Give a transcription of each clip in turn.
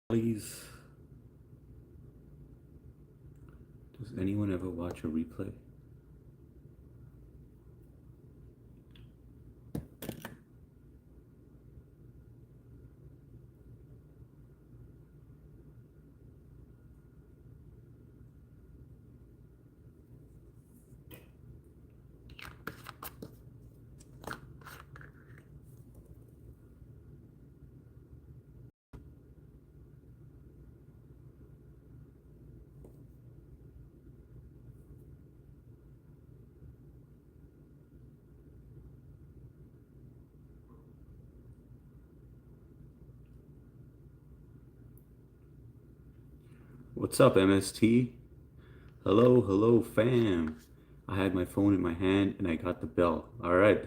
Please, does anyone ever watch a replay? What's up, MST? Hello, hello, fam. I had my phone in my hand and I got the bell. All right.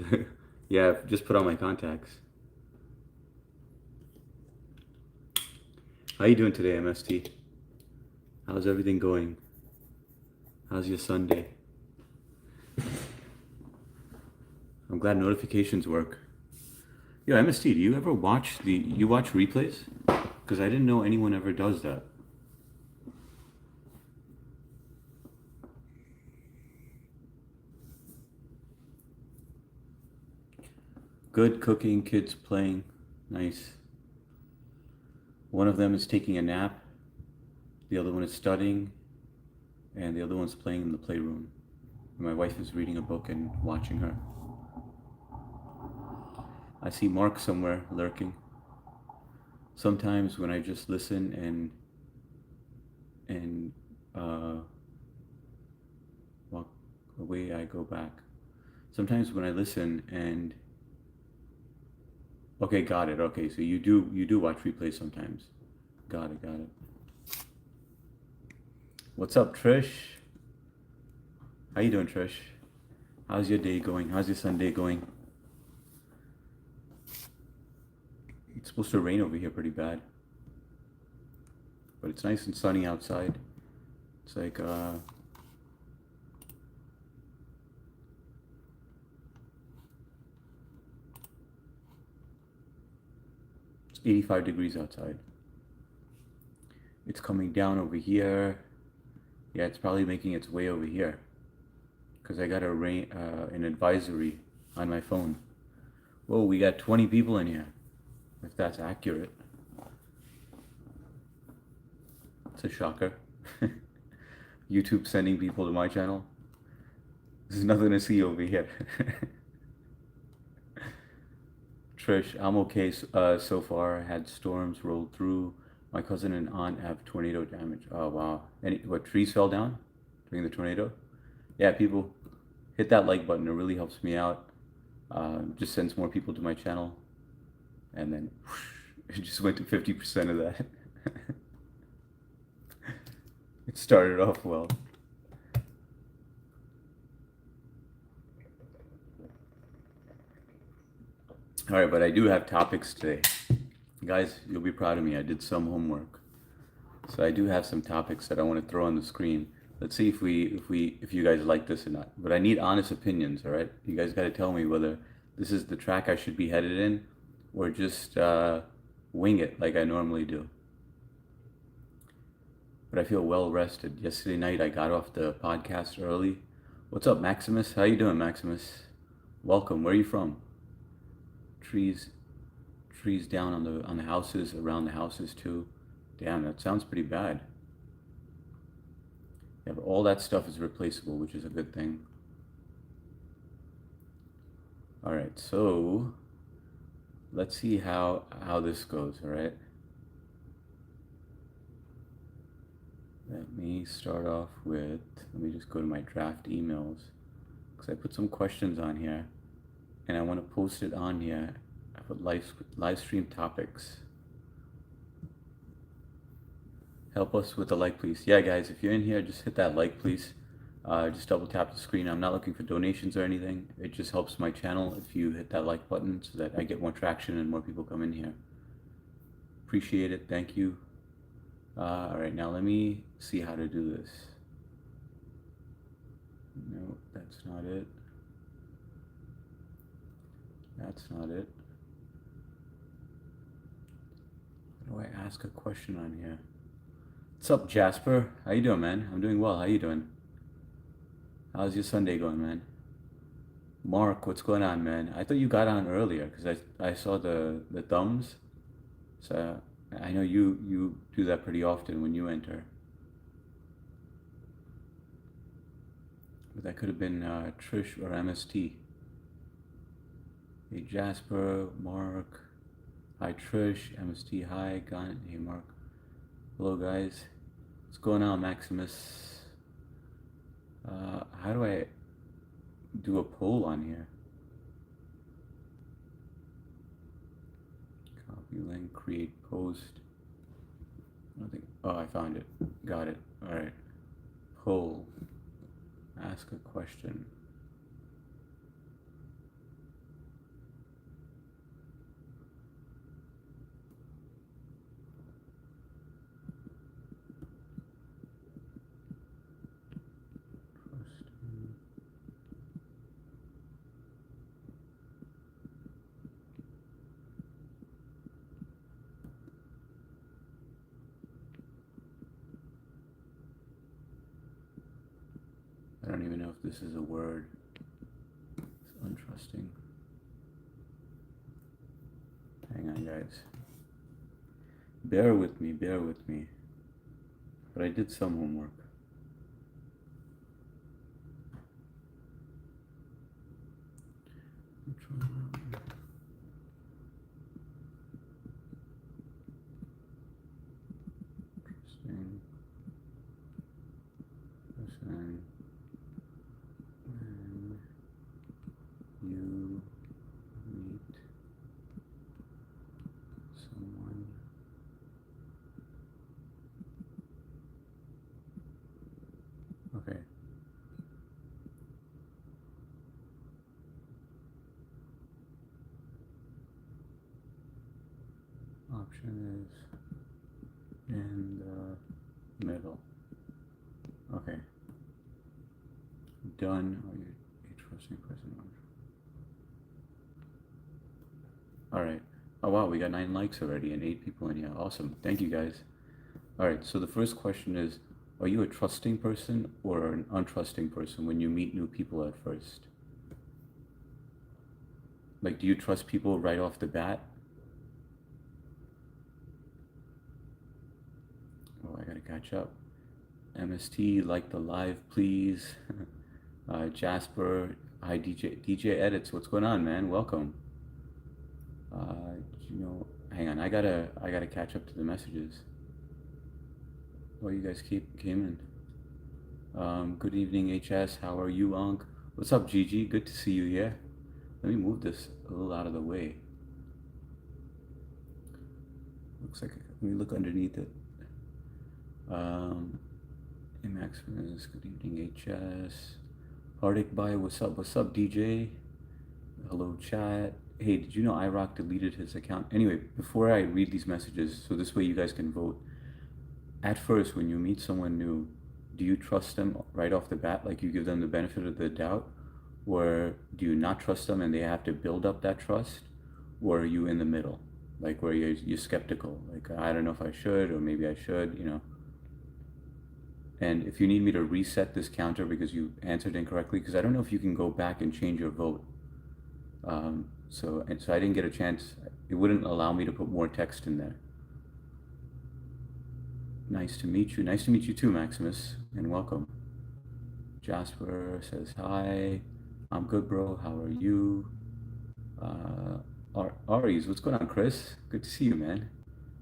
Yeah, I've just put on my contacts. How you doing today, MST? How's everything going? How's your Sunday? I'm glad notifications work. Yo, MST, do you ever watch replays? Because I didn't know anyone ever does that. Good cooking, kids playing. Nice. One of them is taking a nap. The other one is studying. And the other one's playing in the playroom. And my wife is reading a book and watching her. I see Mark somewhere lurking. Sometimes when I just listen and walk away, I go back. Sometimes when I listen and okay, got it. Okay, so you do watch replays sometimes. Got it, got it. What's up, Trish? How you doing, Trish? How's your day going? How's your Sunday going? It's supposed to rain over here pretty bad. But it's nice and sunny outside. It's like it's 85 degrees outside. It's coming down over here. Yeah, it's probably making its way over here. Because I got an advisory on my phone. Whoa, we got 20 people in here. If that's accurate. It's a shocker. YouTube sending people to my channel. There's nothing to see over here. Trish, I'm okay so far. I had storms rolled through. My cousin and aunt have tornado damage. Oh, wow. What, trees fell down during the tornado? Yeah, people, hit that like button. It really helps me out. Just sends more people to my channel. And then whoosh, it just went to 50% of that. It started off well. All right, but I do have topics today. Guys, you'll be proud of me. I did some homework. So I do have some topics that I want to throw on the screen. Let's see if you guys like this or not. But I need honest opinions, all right? You guys got to tell me whether this is the track I should be headed in or just wing it like I normally do. But I feel well rested. Yesterday night I got off the podcast early. What's up, Maximus? How you doing, Maximus? Welcome. Where are you from? Trees trees down on the houses, around the houses too. Damn, that sounds pretty bad. Yeah, but all that stuff is replaceable, which is a good thing. All right, so let's see how this goes. All right. Let me start off with. Let me just go to my draft emails because I put some questions on here, and I want to post it on here. I put live stream topics. Help us with a like, please. Yeah, guys, if you're in here, just hit that like, please. Just double tap the screen. I'm not looking for donations or anything. It just helps my channel if you hit that like button so that I get more traction and more people come in here. Appreciate it. Thank you. All right, now let me see how to do this. No, that's not it. That's not it. do I ask a question on here? What's up, Jasper? How you doing, man? I'm doing well. How you doing? How's your Sunday going, man? Mark, what's going on, man? I thought you got on earlier because I saw the thumbs. So I know you do that pretty often when you enter. But that could have been Trish or MST. Hey, Jasper, Mark. Hi, Trish. MST, hi. Gun. Hey, Mark. Hello, guys. What's going on, Maximus? How do I do a poll on here? Copy link, create post. Nothing. Oh, I found it. Got it. All right. Poll. Ask a question. I don't even know if this is a word. It's untrusting. Hang on, guys. Bear with me, bear with me. But I did some homework. Interesting. Listen. When you meet someone okay. Option is in the middle. Okay. Done. Are you a trusting person? All right. Oh wow, we got 9 likes already and 8 people in here. Awesome. Thank you guys. All right. So the first question is, are you a trusting person or an untrusting person when you meet new people at first? Like, do you trust people right off the bat? Oh, I gotta catch up. MST, like the live, please. Jasper, hi DJ Edits. What's going on, man? Welcome. You know, hang on. I gotta catch up to the messages. Oh, you guys came in. Good evening, HS. How are you, Unc? What's up, Gigi? Good to see you here. Let me move this a little out of the way. Looks like let me look underneath it. Maximus, good evening, HS. Hardik Bhai, what's up? What's up, DJ? Hello, chat. Hey, did you know iRock deleted his account? Anyway, before I read these messages, so this way you guys can vote. At first, when you meet someone new, do you trust them right off the bat? Like you give them the benefit of the doubt? Or do you not trust them and they have to build up that trust? Or are you in the middle? Like where you're skeptical? Like, I don't know if I should, or maybe I should, you know? And if you need me to reset this counter because you answered incorrectly, because I don't know if you can go back and change your vote. So I didn't get a chance. It wouldn't allow me to put more text in there. Nice to meet you. Nice to meet you too, Maximus, and welcome. Jasper says hi. I'm good, bro. How are you? Aries, what's going on, Chris? Good to see you, man.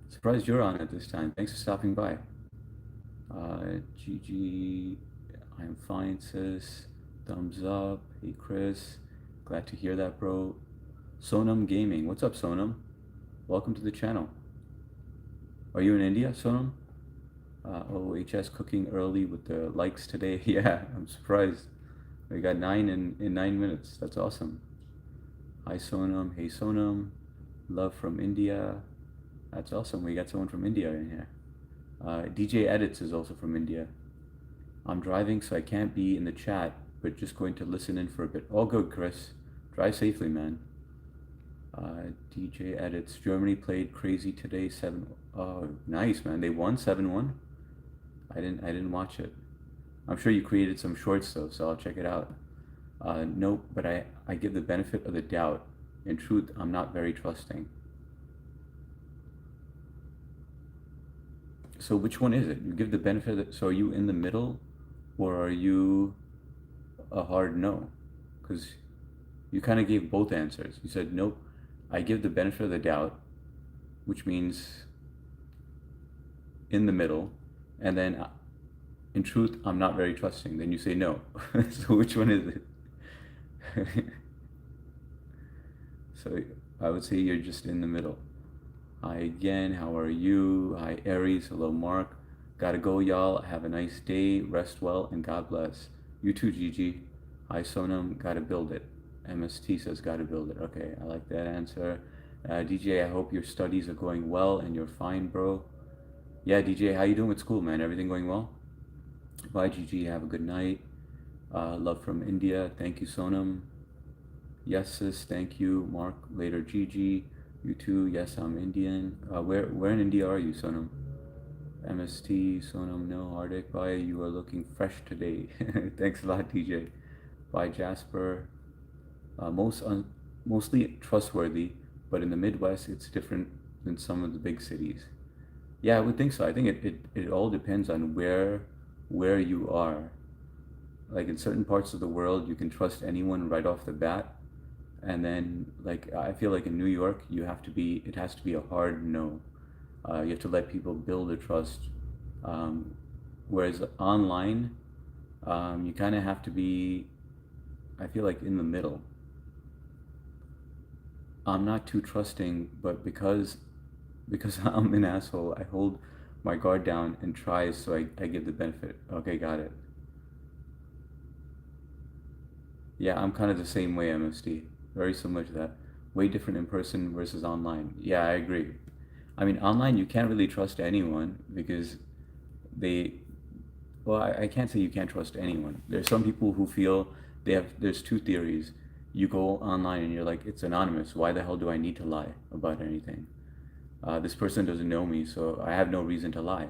Surprised you're on at this time. Thanks for stopping by. Gigi, I'm fine, sis. Thumbs up. Hey, Chris. Glad to hear that, bro. Sonam Gaming. What's up, Sonam? Welcome to the channel. Are you in India, Sonam? OHS cooking early with the likes today. Yeah, I'm surprised. We got 9 in 9 minutes. That's awesome. Hi, Sonam. Hey, Sonam. Love from India. That's awesome. We got someone from India in here. DJ Edits is also from India. I'm driving, so I can't be in the chat, but just going to listen in for a bit. All good, Chris. Drive safely, man. DJ edits. Germany played crazy today. 7. Oh, nice, man. They won 7-1. I didn't watch it. I'm sure you created some shorts though, so I'll check it out. Nope, but I give the benefit of the doubt. In truth, I'm not very trusting. So which one is it? You give the benefit of the, so are you in the middle, or are you a hard no? Because you kind of gave both answers. You said, nope, I give the benefit of the doubt, which means in the middle, and then in truth, I'm not very trusting. Then you say no. So which one is it? So I would say you're just in the middle. Hi again, how are you? Hi Aries, hello Mark. Gotta go, y'all. Have a nice day, rest well, and God bless. You too, Gigi. Hi Sonam, gotta build it. MST says gotta build it. Okay, I like that answer. DJ, I hope your studies are going well and you're fine, bro. Yeah, DJ, how you doing with school, man? Everything going well? Bye, Gigi. Have a good night. Love from India. Thank you, Sonam. Yes, sis. Thank you, Mark. Later, Gigi. You too. Yes, I'm Indian. Where in India are you, Sonam? MST, Sonam, no, Hardik. Bye. You are looking fresh today. Thanks a lot, DJ. Bye, Jasper. Mostly trustworthy, but in the Midwest, it's different than some of the big cities. Yeah, I would think so. I think it all depends on where you are. Like in certain parts of the world, you can trust anyone right off the bat, and then like I feel like in New York, it has to be a hard no. You have to let people build a trust. Um, Whereas online, you kind of have to be, I feel like, in the middle. I'm not too trusting, but because I'm an asshole, I hold my guard down and try, so I give the benefit. Okay, got it. Yeah, I'm kind of the same way, MSD. Very similar to that. Way different in person versus online. Yeah, I agree. I mean, online you can't really trust anyone because they, well, I can't say you can't trust anyone. There's some people who feel there's two theories. You go online and you're like, it's anonymous. Why the hell do I need to lie about anything? This person doesn't know me, so I have no reason to lie.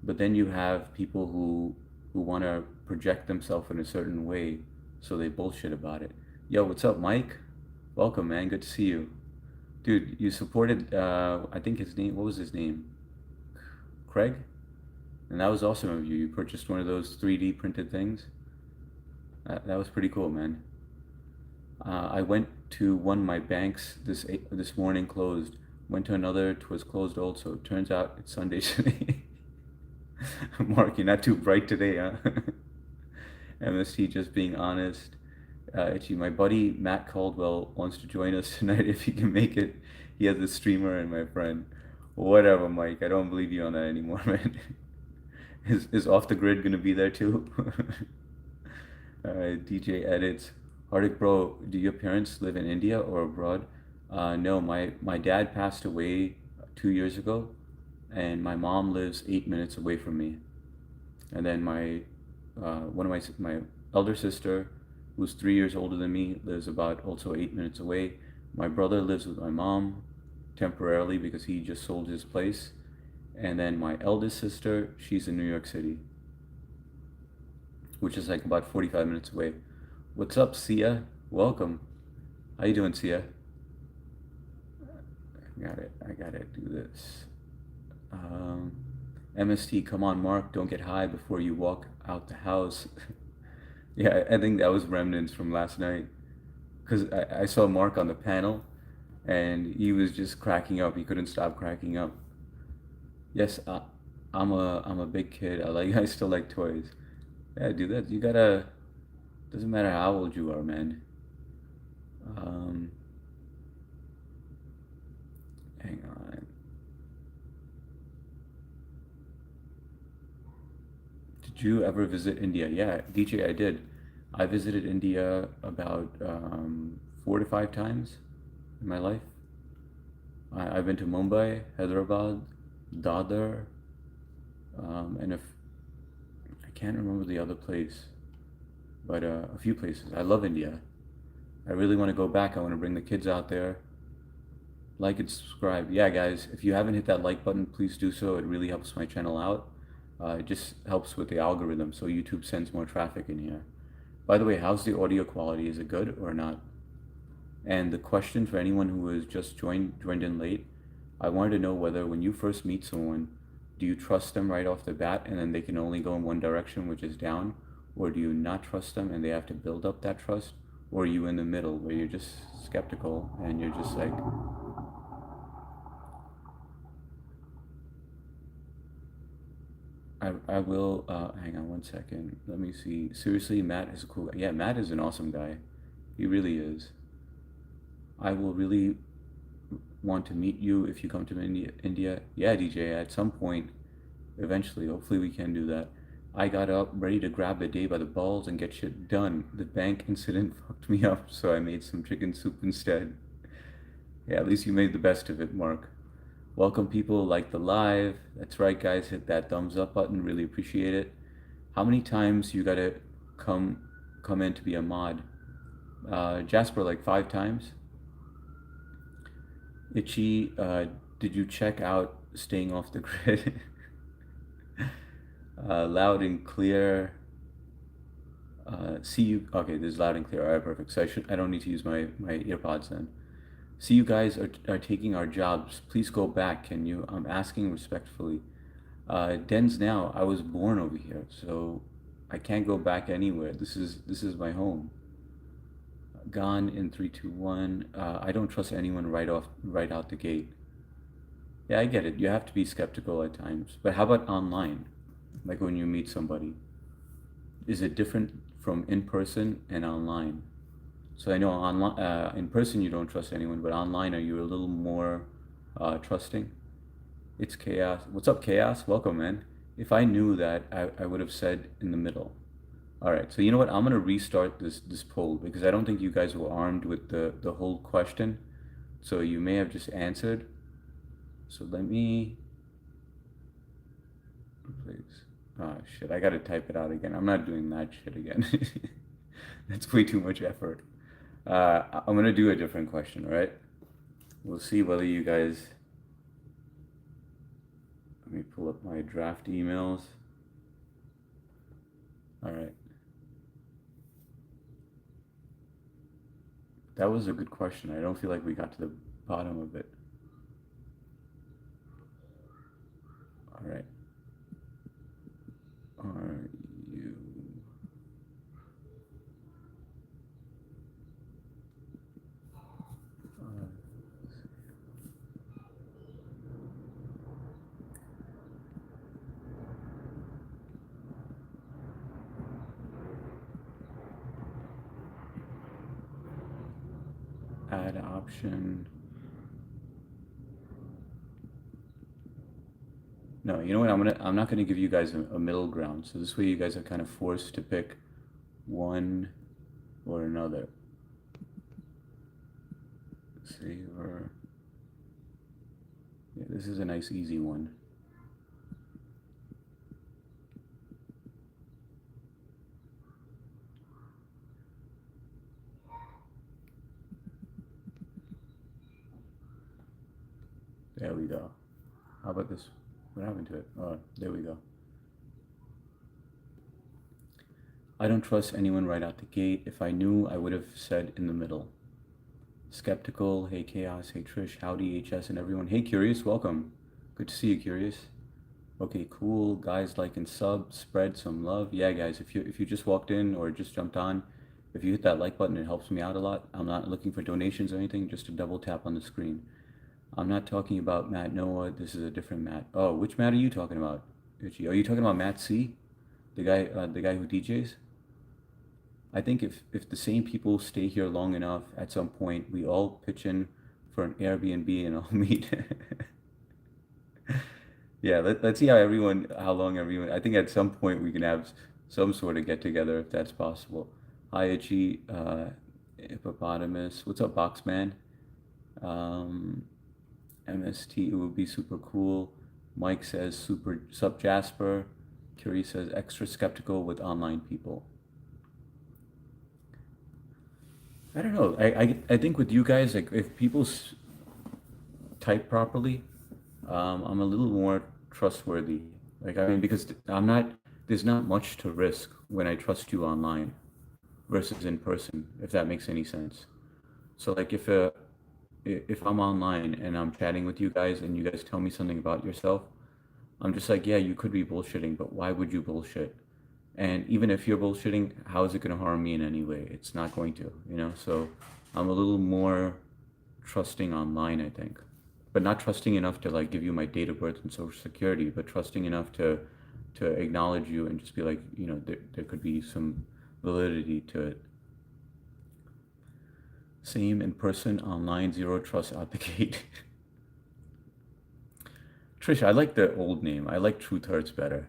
But then you have people who want to project themselves in a certain way, so they bullshit about it. Yo, what's up, Mike? Welcome, man. Good to see you, dude. You supported. I think his name. What was his name? Craig. And that was awesome of you. You purchased one of those 3D printed things. That was pretty cool, man. I went to one of my banks this morning, closed. Went to another, it was closed also. Turns out it's Sunday today. Mark, you're not too bright today, huh? MST, just being honest. Itchy, my buddy Matt Caldwell wants to join us tonight if he can make it. He has a streamer and my friend. Whatever, Mike. I don't believe you on that anymore, man. Is Off the Grid gonna be there too? DJ edits. Hardik, bro, do your parents live in India or abroad? No, my dad passed away 2 years ago, and my mom lives 8 minutes away from me. And then one of my elder sister, who's 3 years older than me, lives about also 8 minutes away. My brother lives with my mom temporarily because he just sold his place. And then my eldest sister, she's in New York City, which is like about 45 minutes away. What's up, Sia? Welcome. How you doing, Sia? I gotta do this. MST, come on, Mark, don't get high before you walk out the house. Yeah, I think that was remnants from last night. Because I saw Mark on the panel and he was just cracking up. He couldn't stop cracking up. Yes, I'm a big kid. I still like toys. Yeah, do that. You gotta. Doesn't matter how old you are, man. Um, Hang on. Did you ever visit India? Yeah, DJ, I did. I visited India about 4 to 5 times in my life. I've been to Mumbai, Hyderabad, Dadar, and if I can't remember the other place, but a few places. I love India. I really want to go back. I want to bring the kids out there. like and subscribe. Yeah, guys, if you haven't hit that like button, please do so. It really helps my channel out. It just helps with the algorithm, so YouTube sends more traffic in here. By the way, how's the audio quality? Is it good or not? And the question for anyone who has just joined in late, I wanted to know whether when you first meet someone, do you trust them right off the bat and then they can only go in one direction, which is down, or do you not trust them and they have to build up that trust, or are you in the middle where you're just skeptical and you're just like, I will, hang on one second. Let me see. Seriously, Matt is a cool guy. Yeah, Matt is an awesome guy. He really is. I will really want to meet you if you come to India. Yeah, DJ, at some point, eventually, hopefully we can do that. I got up ready to grab the day by the balls and get shit done. The bank incident fucked me up, so I made some chicken soup instead. Yeah, at least you made the best of it, Mark. Welcome people, like the live. That's right, guys. Hit that thumbs up button. Really appreciate it. How many times you gotta come come in to be a mod? Jasper, like 5 times. Itchy, did you check out Staying Off the Grid? Loud and clear. See you. Okay, this is loud and clear. All right, perfect. So I don't need to use my earpods then. See, you guys are taking our jobs. Please go back, can you? I'm asking respectfully. Dens now. I was born over here, so I can't go back anywhere. This is my home. Gone in 3, 2, 1. I don't trust anyone right out the gate. Yeah, I get it. You have to be skeptical at times. But how about online? Like when you meet somebody, is it different from in person and online? So I know online, in person you don't trust anyone, but online are you a little more trusting? It's chaos. What's up, chaos? Welcome, man. If I knew that, I would have said in the middle. All right. So you know what? I'm gonna restart this poll because I don't think you guys were armed with the whole question. So you may have just answered. So let me, please. Oh shit! I gotta type it out again. I'm not doing that shit again. That's way too much effort. I'm gonna do a different question, all right? We'll see whether you guys. Let me pull up my draft emails. All right. That was a good question. I don't feel like we got to the bottom of it. All right. Are you? Add option. No, you know what? I'm not gonna give you guys a middle ground. So this way you guys are kind of forced to pick one or another. Let's see, or yeah, this is a nice easy one. There we go. How about this? What happened to it? Oh, there we go. I don't trust anyone right out the gate. If I knew, I would have said in the middle. Skeptical. Hey, Chaos. Hey, Trish. Howdy, HS, and everyone. Hey, Curious. Welcome. Good to see you, Curious. Okay, cool. Guys, like and sub. Spread some love. Yeah, guys, if you just walked in or just jumped on, if you hit that like button, it helps me out a lot. I'm not looking for donations or anything, just a double tap on the screen. I'm not talking about Matt Noah. This is a different Matt. Oh, which Matt are you talking about? Itchy. Are you talking about Matt C? The guy who DJs? I think if the same people stay here long enough, at some point we all pitch in for an Airbnb and I'll meet. Yeah, let's see how long everyone. I think at some point we can have some sort of get together if that's possible. Hi, Itchy, Hippopotamus. What's up, Boxman? Um, MST, it would be super cool. Mike says super sup Jasper. Curie says extra skeptical with online people. I don't know. I think with you guys, like if people type properly, I'm a little more trustworthy. Like, I mean, because there's not much to risk when I trust you online versus in person, if that makes any sense. So like if I'm online and I'm chatting with you guys and you guys tell me something about yourself, I'm just like, yeah, you could be bullshitting, but why would you bullshit? And even if you're bullshitting, how is it going to harm me in any way? It's not going to, you know? So I'm a little more trusting online, I think. But not trusting enough to like give you my date of birth and social security, but trusting enough to acknowledge you and just be like, you know, there could be some validity to it. Same in person, online, zero trust out the gate. Trish, I like the old name. I like Truth Hurts better.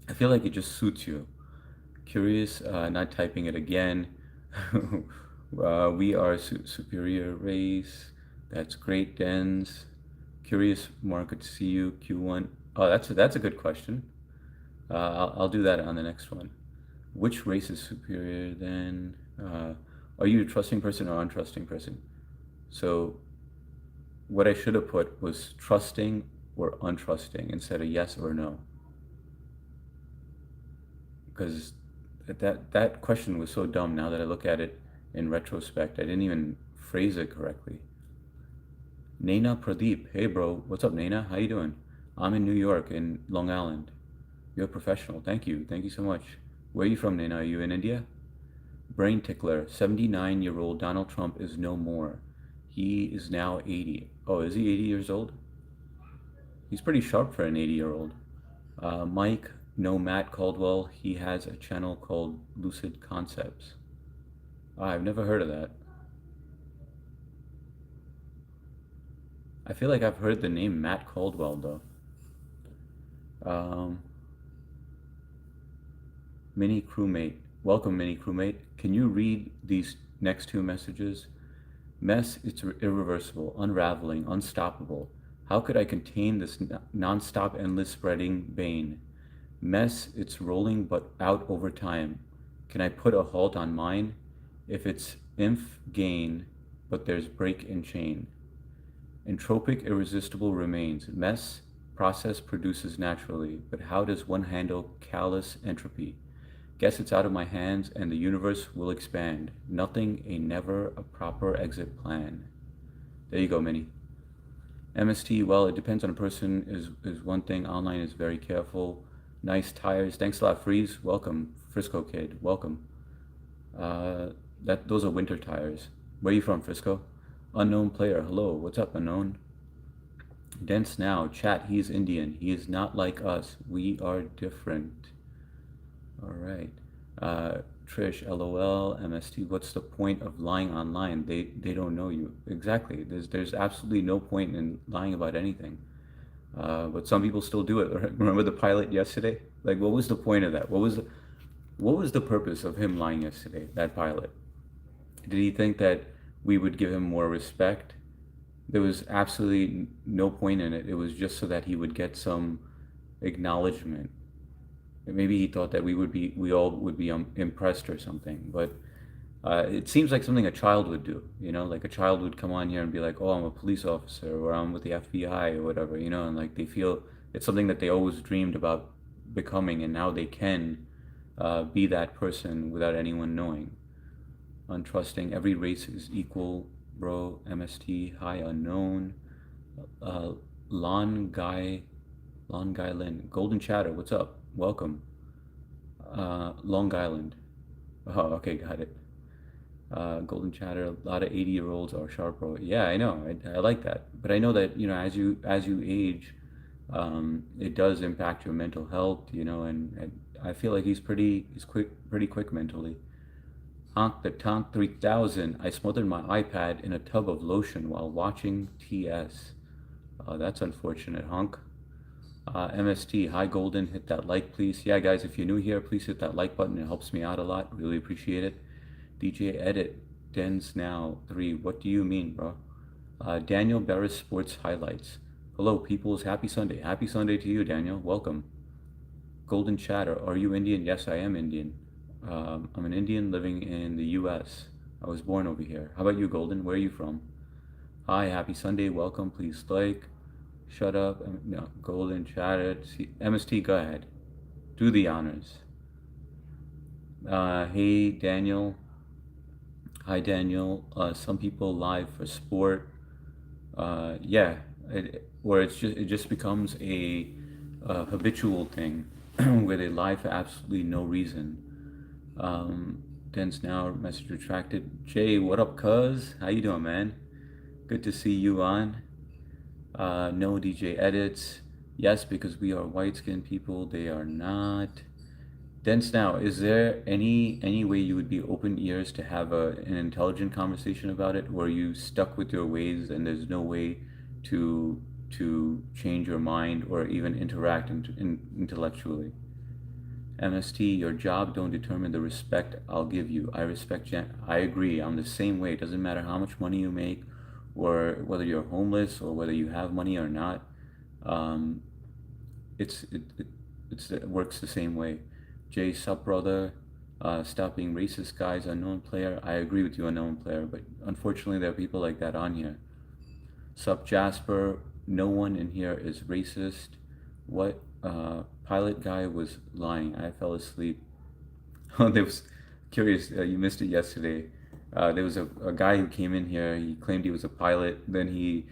I feel like it just suits you. Curious, not typing it again. We are superior race. That's great, Dens. Curious, Mark, good to see you. Q1. Oh, that's a good question. I'll do that on the next one. Which race is superior then? Are you a trusting person or untrusting person? So what I should have put was trusting or untrusting instead of yes or no. Because that question was so dumb now that I look at it in retrospect. I didn't even phrase it correctly. Naina Pradeep. Hey bro, what's up Naina? How you doing? I'm in New York, in Long Island. You're a professional. Thank you. Thank you so much. Where are you from, Naina? Are you in India? Brain Tickler. 79-year-old Donald Trump is no more. He is now 80. Oh, is he 80 years old? He's pretty sharp for an 80-year-old. Mike, no, Matt Caldwell. He has a channel called Lucid Concepts. I've never heard of that. I feel like I've heard the name Matt Caldwell though. Um, Mini crewmate. Welcome, mini crewmate. Can you read these next two messages? Mess, it's irreversible, unraveling, unstoppable. How could I contain this non-stop, endless spreading bane? Mess, it's rolling but out over time. Can I put a halt on mine? If it's inf gain, but there's break in chain. Entropic irresistible remains. Mess, process produces naturally, but how does one handle callous entropy? Guess it's out of my hands and the universe will expand. Nothing, a never, a proper exit plan. There you go, Minnie. MST, well, it depends on a person is one thing. Online is very careful. Nice tires. Thanks a lot, Freeze. Welcome. Frisco kid. Welcome. Those are winter tires. Where are you from, Frisco? Unknown player. Hello. What's up, unknown? Dense now. Chat, he's Indian. He is not like us. We are different. All right. Trish, LOL, MST, what's the point of lying online? They don't know you. Exactly. There's absolutely no point in lying about anything. But some people still do it. Remember the pilot yesterday? Like, what was the point of that? What was the purpose of him lying yesterday, that pilot? Did he think that we would give him more respect? There was absolutely no point in it. It was just so that he would get some acknowledgement. Maybe he thought that we all would be impressed or something. But it seems like something a child would do. You know, like a child would come on here and be like, "Oh, I'm a police officer," or "I'm with the FBI," or whatever. You know, and like they feel it's something that they always dreamed about becoming, and now they can be that person without anyone knowing. Untrusting. Every race is equal, bro. MST. High unknown. Uh, Lon Guy. Long Island. Golden Chatter, what's up? Welcome. Long Island. Oh, okay, got it. Golden Chatter, a lot of 80-year-olds are sharp. Yeah, I know. I like that. But I know that, you know, as you age, it does impact your mental health, you know, and I feel like he's pretty quick mentally. Honk the Tonk 3000. I smothered my iPad in a tub of lotion while watching TS. That's unfortunate, Honk. MST, hi Golden, hit that like please. Yeah guys, if you're new here, please hit that like button. It helps me out a lot. Really appreciate it. DJ Edit, Dens Now 3. What do you mean, bro? Daniel Barris Sports Highlights. Hello peoples, happy Sunday. Happy Sunday to you, Daniel. Welcome. Golden Chatter, are you Indian? Yes, I am Indian. I'm an Indian living in the US. I was born over here. How about you, Golden? Where are you from? Hi, happy Sunday. Welcome. Please like. Shut up. No, Golden chatted. MST, go ahead. Do the honors. Hey, Daniel. Hi, Daniel. Some people live for sport. Yeah, where it just becomes a habitual thing where they lie for absolutely no reason. Dense now message retracted. Jay, what up, cuz? How you doing, man? Good to see you on. No DJ edits. Yes, because we are white skinned people. They are not. Dense now, is there any way you would be open ears to have an intelligent conversation about it, or are you stuck with your ways and there's no way to change your mind or even interact intellectually? MST, your job don't determine the respect I'll give you. I respect I agree. I'm the same way. It doesn't matter how much money you make or whether you're homeless or whether you have money or not. Um, it works the same way. Jay, sup brother, stop being racist, guys. Unknown player. I agree with you, unknown player, but unfortunately there are people like that on here. Sup Jasper. No one in here is racist. What? Pilot guy was lying. I fell asleep. Oh, there was curious. You missed it yesterday. There was a guy who came in here. He claimed he was a pilot. Then he,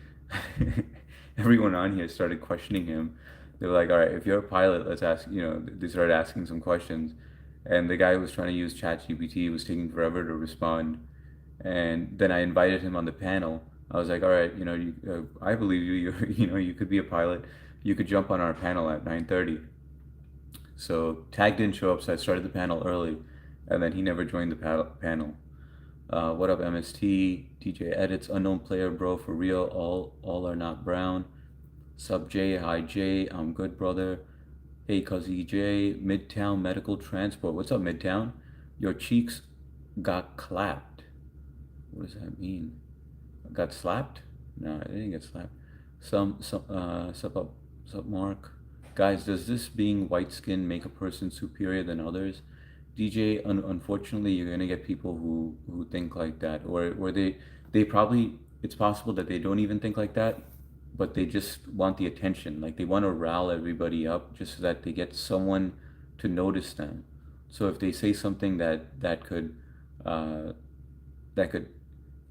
everyone on here started questioning him. They were like, "All right, if you're a pilot, let's ask." You know, they started asking some questions, and the guy who was trying to use ChatGPT was taking forever to respond. And then I invited him on the panel. I was like, "All right, you know, I believe you. You know, you could be a pilot. You could jump on our panel at 9:30." So Tag didn't show up, so I started the panel early, and then he never joined the panel. What up, MST? DJ edits, unknown player, bro, for real. All are not brown. Sub J, hi J, I'm good, brother. Hey, Cuzzy J, Midtown Medical Transport. What's up, Midtown? Your cheeks got clapped. What does that mean? Got slapped? No, I didn't get slapped. Sup up, sup Mark. Guys, does this being white skin make a person superior than others? DJ, unfortunately, you're gonna get people who think like that, or they probably it's possible that they don't even think like that, but they just want the attention. Like they want to rile everybody up just so that they get someone to notice them. So if they say something uh, that could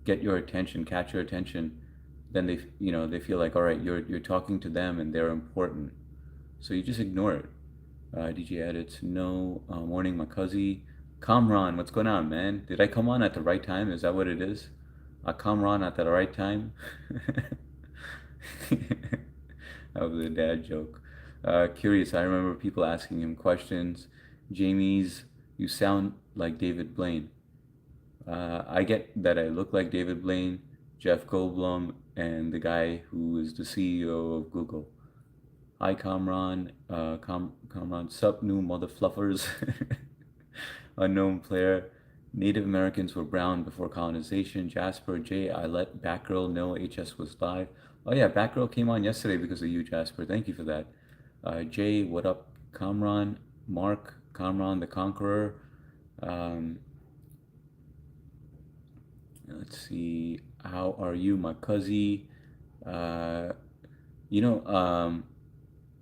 get your attention, catch your attention, then they feel like, all right, you're talking to them and they're important. So you just ignore it. DJ edits, no. Morning, Makazi. Kamran, what's going on, man? Did I come on at the right time? Is that what it is? Kamran at the right time? That was a dad joke. Curious, I remember people asking him questions. Jamie's, you sound like David Blaine. I get that I look like David Blaine, Jeff Goldblum, and the guy who is the CEO of Google. Hi, Kamran. Kamran, sup, new mother fluffers. Unknown player. Native Americans were brown before colonization. Jasper J. I let Batgirl know HS was live. Oh yeah, Batgirl came on yesterday because of you, Jasper. Thank you for that. Jay, what up, Kamran? Mark, Kamran the Conqueror. Um, let's see. How are you, my cuzzy? Uh, you know,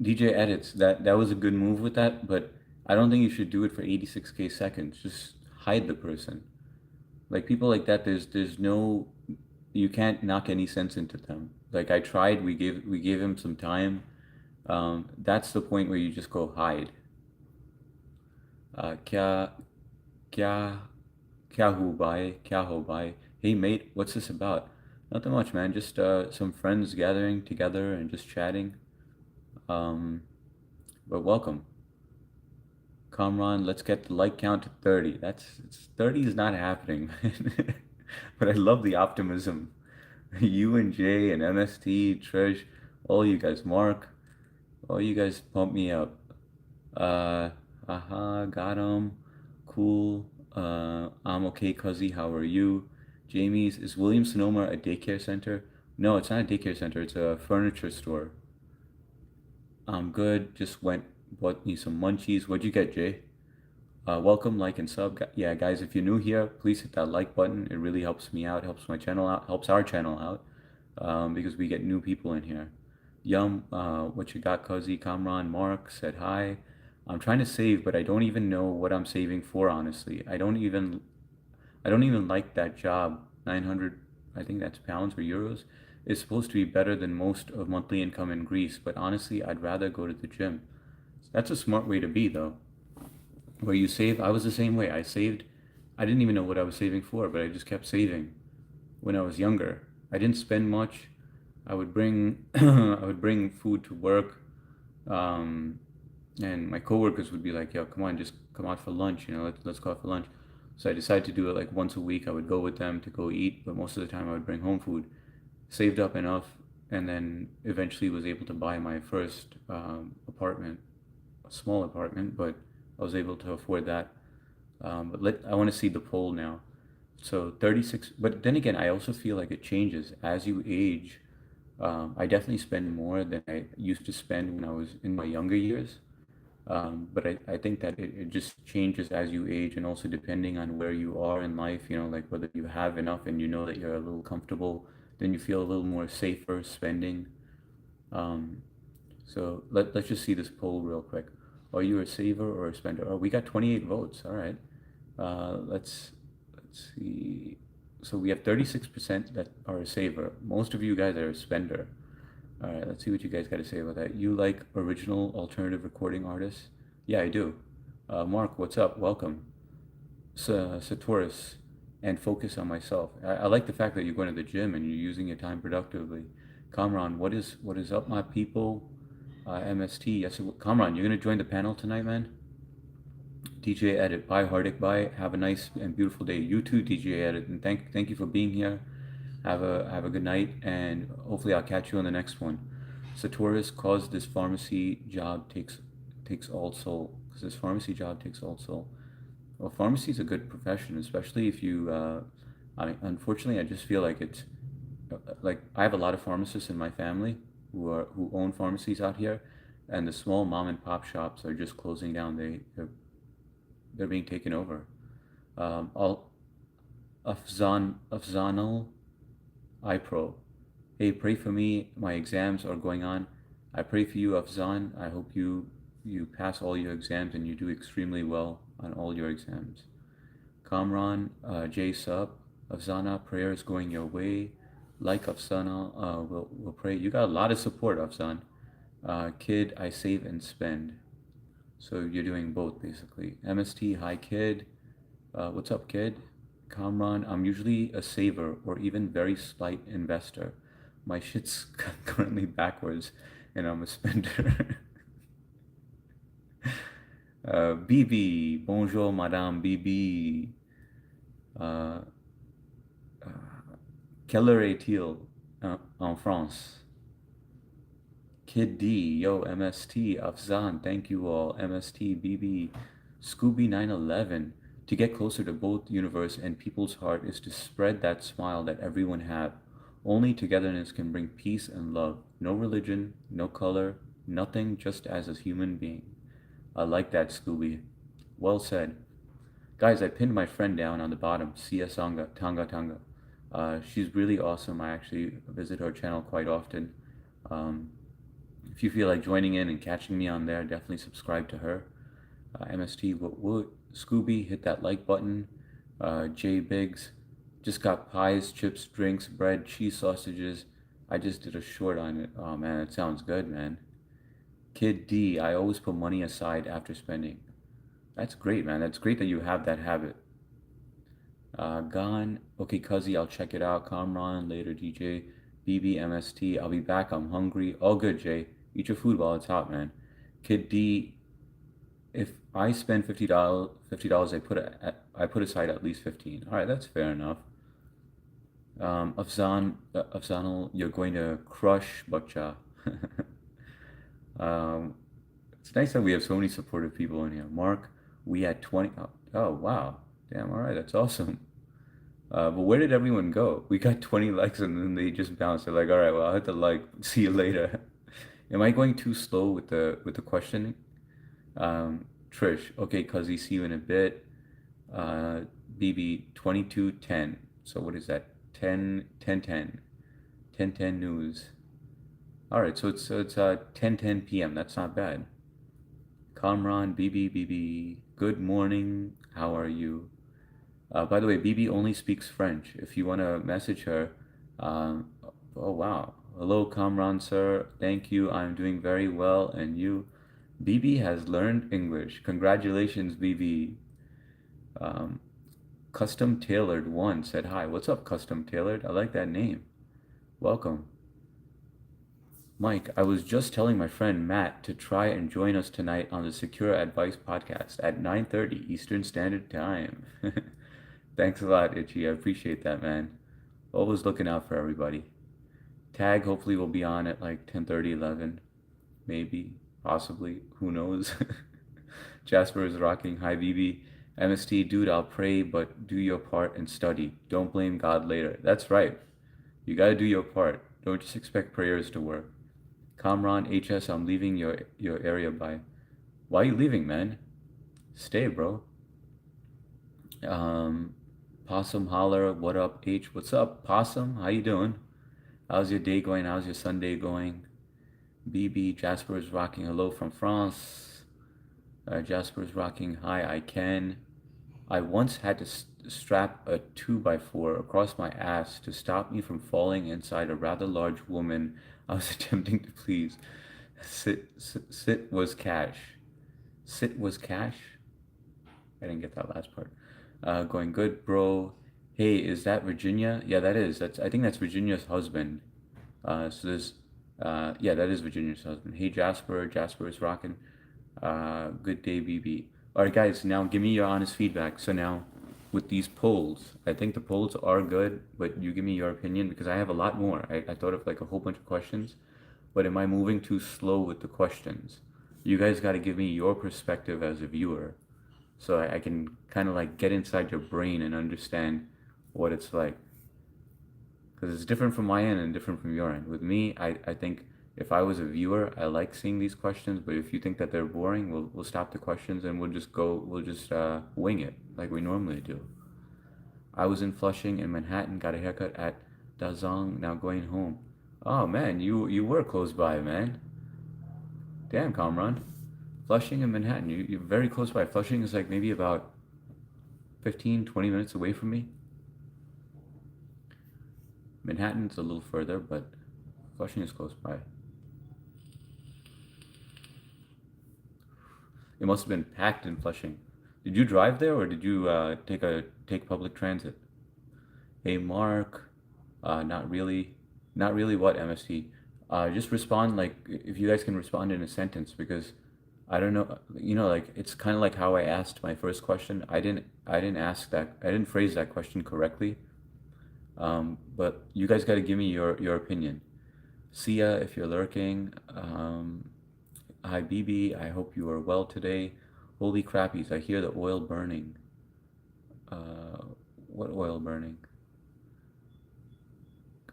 DJ edits. That was a good move with that, but I don't think you should do it for 86K seconds. Just hide the person. Like people like that, there's no, you can't knock any sense into them. Like I tried, we gave him some time. That's the point where you just go hide. Kya kya kya ho bhai? Hey mate, what's this about? Nothing much, man. Just some friends gathering together and just chatting. Um, but welcome. Kamran, let's get the like count to 30. 30 is not happening, man. But I love the optimism. You and Jay and MST, Trish, all you guys, Mark, all you guys pump me up. Got him. Cool. I'm okay, Cuzzy. How are you? Jamie's, is Williams Sonoma a daycare center? No, it's not a daycare center. It's a furniture store. I'm good. Just went, bought me some munchies. What'd you get, Jay? Welcome, like, and sub. Yeah, guys, if you're new here, please hit that like button. It really helps me out, helps my channel out, helps our channel out. because we get new people in here. Yum, what you got, Cuzzy? Kamran, Mark said hi. I'm trying to save, but I don't even know what I'm saving for, honestly. I don't even like that job. 900, I think that's pounds or euros. It's supposed to be better than most of monthly income in Greece, but honestly, I'd rather go to the gym. That's a smart way to be, though. Where you save, I was the same way. I saved, I didn't even know what I was saving for, but I just kept saving when I was younger. I didn't spend much. I would bring I would bring food to work, um, and my coworkers would be like, "Yo, come on, just come out for lunch. Let's go out for lunch." So I decided to do it like once a week. I would go with them to go eat, but most of the time I would bring home food. Saved up enough, and then eventually was able to buy my first apartment, a small apartment, but I was able to afford that. I want to see the poll now. So 36, but then again, I also feel like it changes as you age. I definitely spend more than I used to spend when I was in my younger years. But I think that it just changes as you age, and also depending on where you are in life, like whether you have enough and you know that you're a little comfortable, then you feel a little more safer spending. Um, so let's just see this poll real quick. Are you a saver or a spender? Oh, we got 28 votes. All right. Let's see. So we have 36% that are a saver. Most of you guys are a spender. All right, let's see what you guys got to say about that. You like original alternative recording artists? Yeah, I do. Mark, what's up? Welcome. Satoris, and focus on myself. I like the fact that you're going to the gym and you're using your time productively. Kamran, what is up, my people? MST, yes. Kamran, you're going to join the panel tonight, man? DJ Edit, bye Hardik, bye. Have a nice and beautiful day. You too, DJ Edit, and thank you for being here. Have a good night, and hopefully I'll catch you on the next one. Satoris, cause this pharmacy job takes all soul. Because this pharmacy job takes all soul. Well, pharmacy is a good profession, especially if you. Unfortunately, I just feel like it's like I have a lot of pharmacists in my family who own pharmacies out here, and the small mom and pop shops are just closing down. They're being taken over. Al Afzanal iPro. Hey, pray for me. My exams are going on. I pray for you, Afzan. I hope you pass all your exams and you do extremely well on all your exams. Kamran, J Sub, Afzana, prayer is going your way. Like Afzana, we'll pray. You got a lot of support, Afzan. Kid, I save and spend. So you're doing both basically. MST, hi kid. What's up, kid? Kamran, I'm usually a saver or even very slight investor. My shit's currently backwards and I'm a spender. Bibi, bonjour, Madame Bibi. Uh, Keller est-il en France? Kid D, yo, MST, Afzan, thank you all. MST, BB, Scooby 911. To get closer to both universe and people's heart is to spread that smile that everyone have. Only togetherness can bring peace and love. No religion, no color, nothing, just as a human being. I like that, Scooby. Well said. Guys, I pinned my friend down on the bottom, Sia Sanga, Tanga Tanga. She's really awesome. I actually visit her channel quite often. Um, if you feel like joining in and catching me on there, definitely subscribe to her. MST, Scooby, hit that like button. J Biggs, just got pies, chips, drinks, bread, cheese sausages. I just did a short on it. Oh man, it sounds good, man. Kid D, I always put money aside after spending. That's great, man. That's great that you have that habit. Gone. Okay, Cuzzy, I'll check it out. Kamran, later, DJ. BBMST, I'll be back. I'm hungry. All good, Jay. Eat your food while it's hot, man. Kid D, if I spend $50, I put aside at least 15. All right, that's fair enough. Afzanal, you're going to crush Bakcha. um, it's nice that we have so many supportive people in here. Mark, we had 20. Oh, wow. Damn, all right, that's awesome. But where did everyone go? We got 20 likes and then they just bounced. They're like, all right, well, I'll hit the like. See you later. Am I going too slow with the questioning? Trish, okay, Cuzzy, see you in a bit. BB 2210. So what is that? 10 10 10. 10:10 news. All right, so it's 10:10 p.m. That's not bad. Kamran, BB, good morning. How are you? By the way, BB only speaks French. If you want to message her, um, oh wow. Hello, Kamran, sir. Thank you. I'm doing very well. And you? BB has learned English. Congratulations, BB. Um, Custom Tailored One said hi. What's up, Custom Tailored? I like that name. Welcome. Mike, I was just telling my friend Matt to try and join us tonight on the Secure Advice podcast at 9:30 Eastern Standard Time. Thanks a lot, Itchy. I appreciate that, man. Always looking out for everybody. Tag hopefully will be on at like 10:30, 11. Maybe, possibly, who knows? Jasper is rocking. Hi, BB. MST, dude, I'll pray, but do your part and study. Don't blame God later. That's right. You gotta do your part. Don't just expect prayers to work. Kamran, HS, I'm leaving your area by. Why are you leaving, man? Stay, bro. Um, Possum Holler, what up, H? What's up, Possum? How you doing? How's your day going? How's your Sunday going? BB, Jasper is rocking. Hello from France. Jasper is rocking. Hi, I can. I once had to strap a 2x4 across my ass to stop me from falling inside a rather large woman I was attempting to please. Sit was cash. Sit was cash? I didn't get that last part. Going good, bro. Hey, is that Virginia? Yeah, that is. I think that's Virginia's husband. So there's, yeah, that is Virginia's husband. Hey, Jasper. Jasper is rocking. Good day, BB. All right, guys. Now give me your honest feedback. So now, with these polls, I think the polls are good, but you give me your opinion because I have a lot more. I thought of like a whole bunch of questions, but am I moving too slow with the questions? You guys got to give me your perspective as a viewer, so I can kind of like get inside your brain and understand what it's like. Because it's different from my end and different from your end. With me, I think if I was a viewer, I like seeing these questions, but if you think that they're boring, we'll stop the questions and we'll just wing it like we normally do. I was in Flushing in Manhattan, got a haircut at Dazong, now going home. Oh man, you were close by, man. Damn, Kamran. Flushing and Manhattan, you're very close by. Flushing is like maybe about 15, 20 minutes away from me. Manhattan's a little further, but Flushing is close by. It must have been packed in Flushing. Did you drive there or did you take public transit? Hey Mark, not really, not really. What MST? Just respond like if you guys can respond in a sentence because I don't know. You know, like it's kind of like how I asked my first question. I didn't ask that. I didn't phrase that question correctly. But you guys got to give me your opinion. See ya if you're lurking. Hi BB, I hope you are well today. Holy crappies, I hear the oil burning. Uh, what oil burning?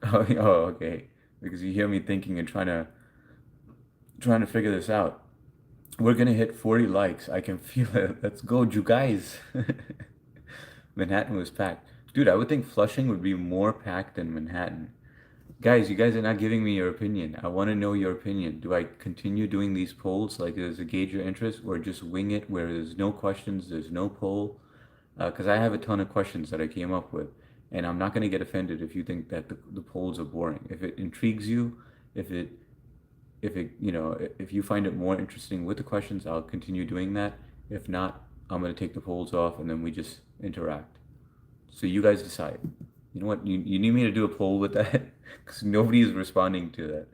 Oh, okay. Because you hear me thinking and trying to figure this out. We're gonna hit 40 likes. I can feel it. Let's go, you guys. Manhattan was packed. Dude, I would think Flushing would be more packed than Manhattan. Guys, you guys are not giving me your opinion. I want to know your opinion. Do I continue doing these polls like as a gauge your interest or just wing it where there's no questions, there's no poll? Because I have a ton of questions that I came up with, and I'm not going to get offended if you think that the polls are boring. If it intrigues you, if it if you find it more interesting with the questions, I'll continue doing that. If not, I'm going to take the polls off and then we just interact. So you guys decide. You know what? You need me to do a poll with that because nobody is responding to that.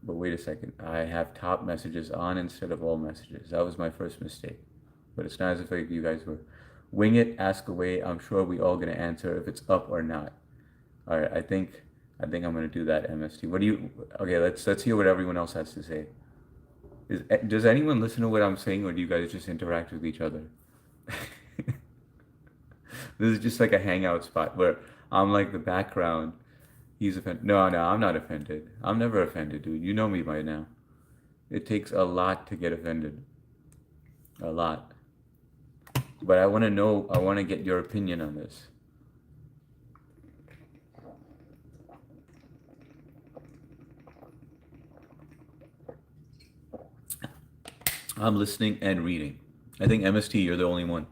But wait a second. I have top messages on instead of all messages. That was my first mistake. But it's not as if like you guys were wing it, ask away. I'm sure we all gonna answer if it's up or not. All right. I think I'm gonna do that. MST. What do you? Okay. Let's hear what everyone else has to say. Does anyone listen to what I'm saying, or do you guys just interact with each other? This is just like a hangout spot where I'm like the background. He's offended. No, no, I'm not offended. I'm never offended, dude. You know me by now. It takes a lot to get offended. A lot. But I want to know, I want to get your opinion on this. I'm listening and reading. I think MST, you're the only one.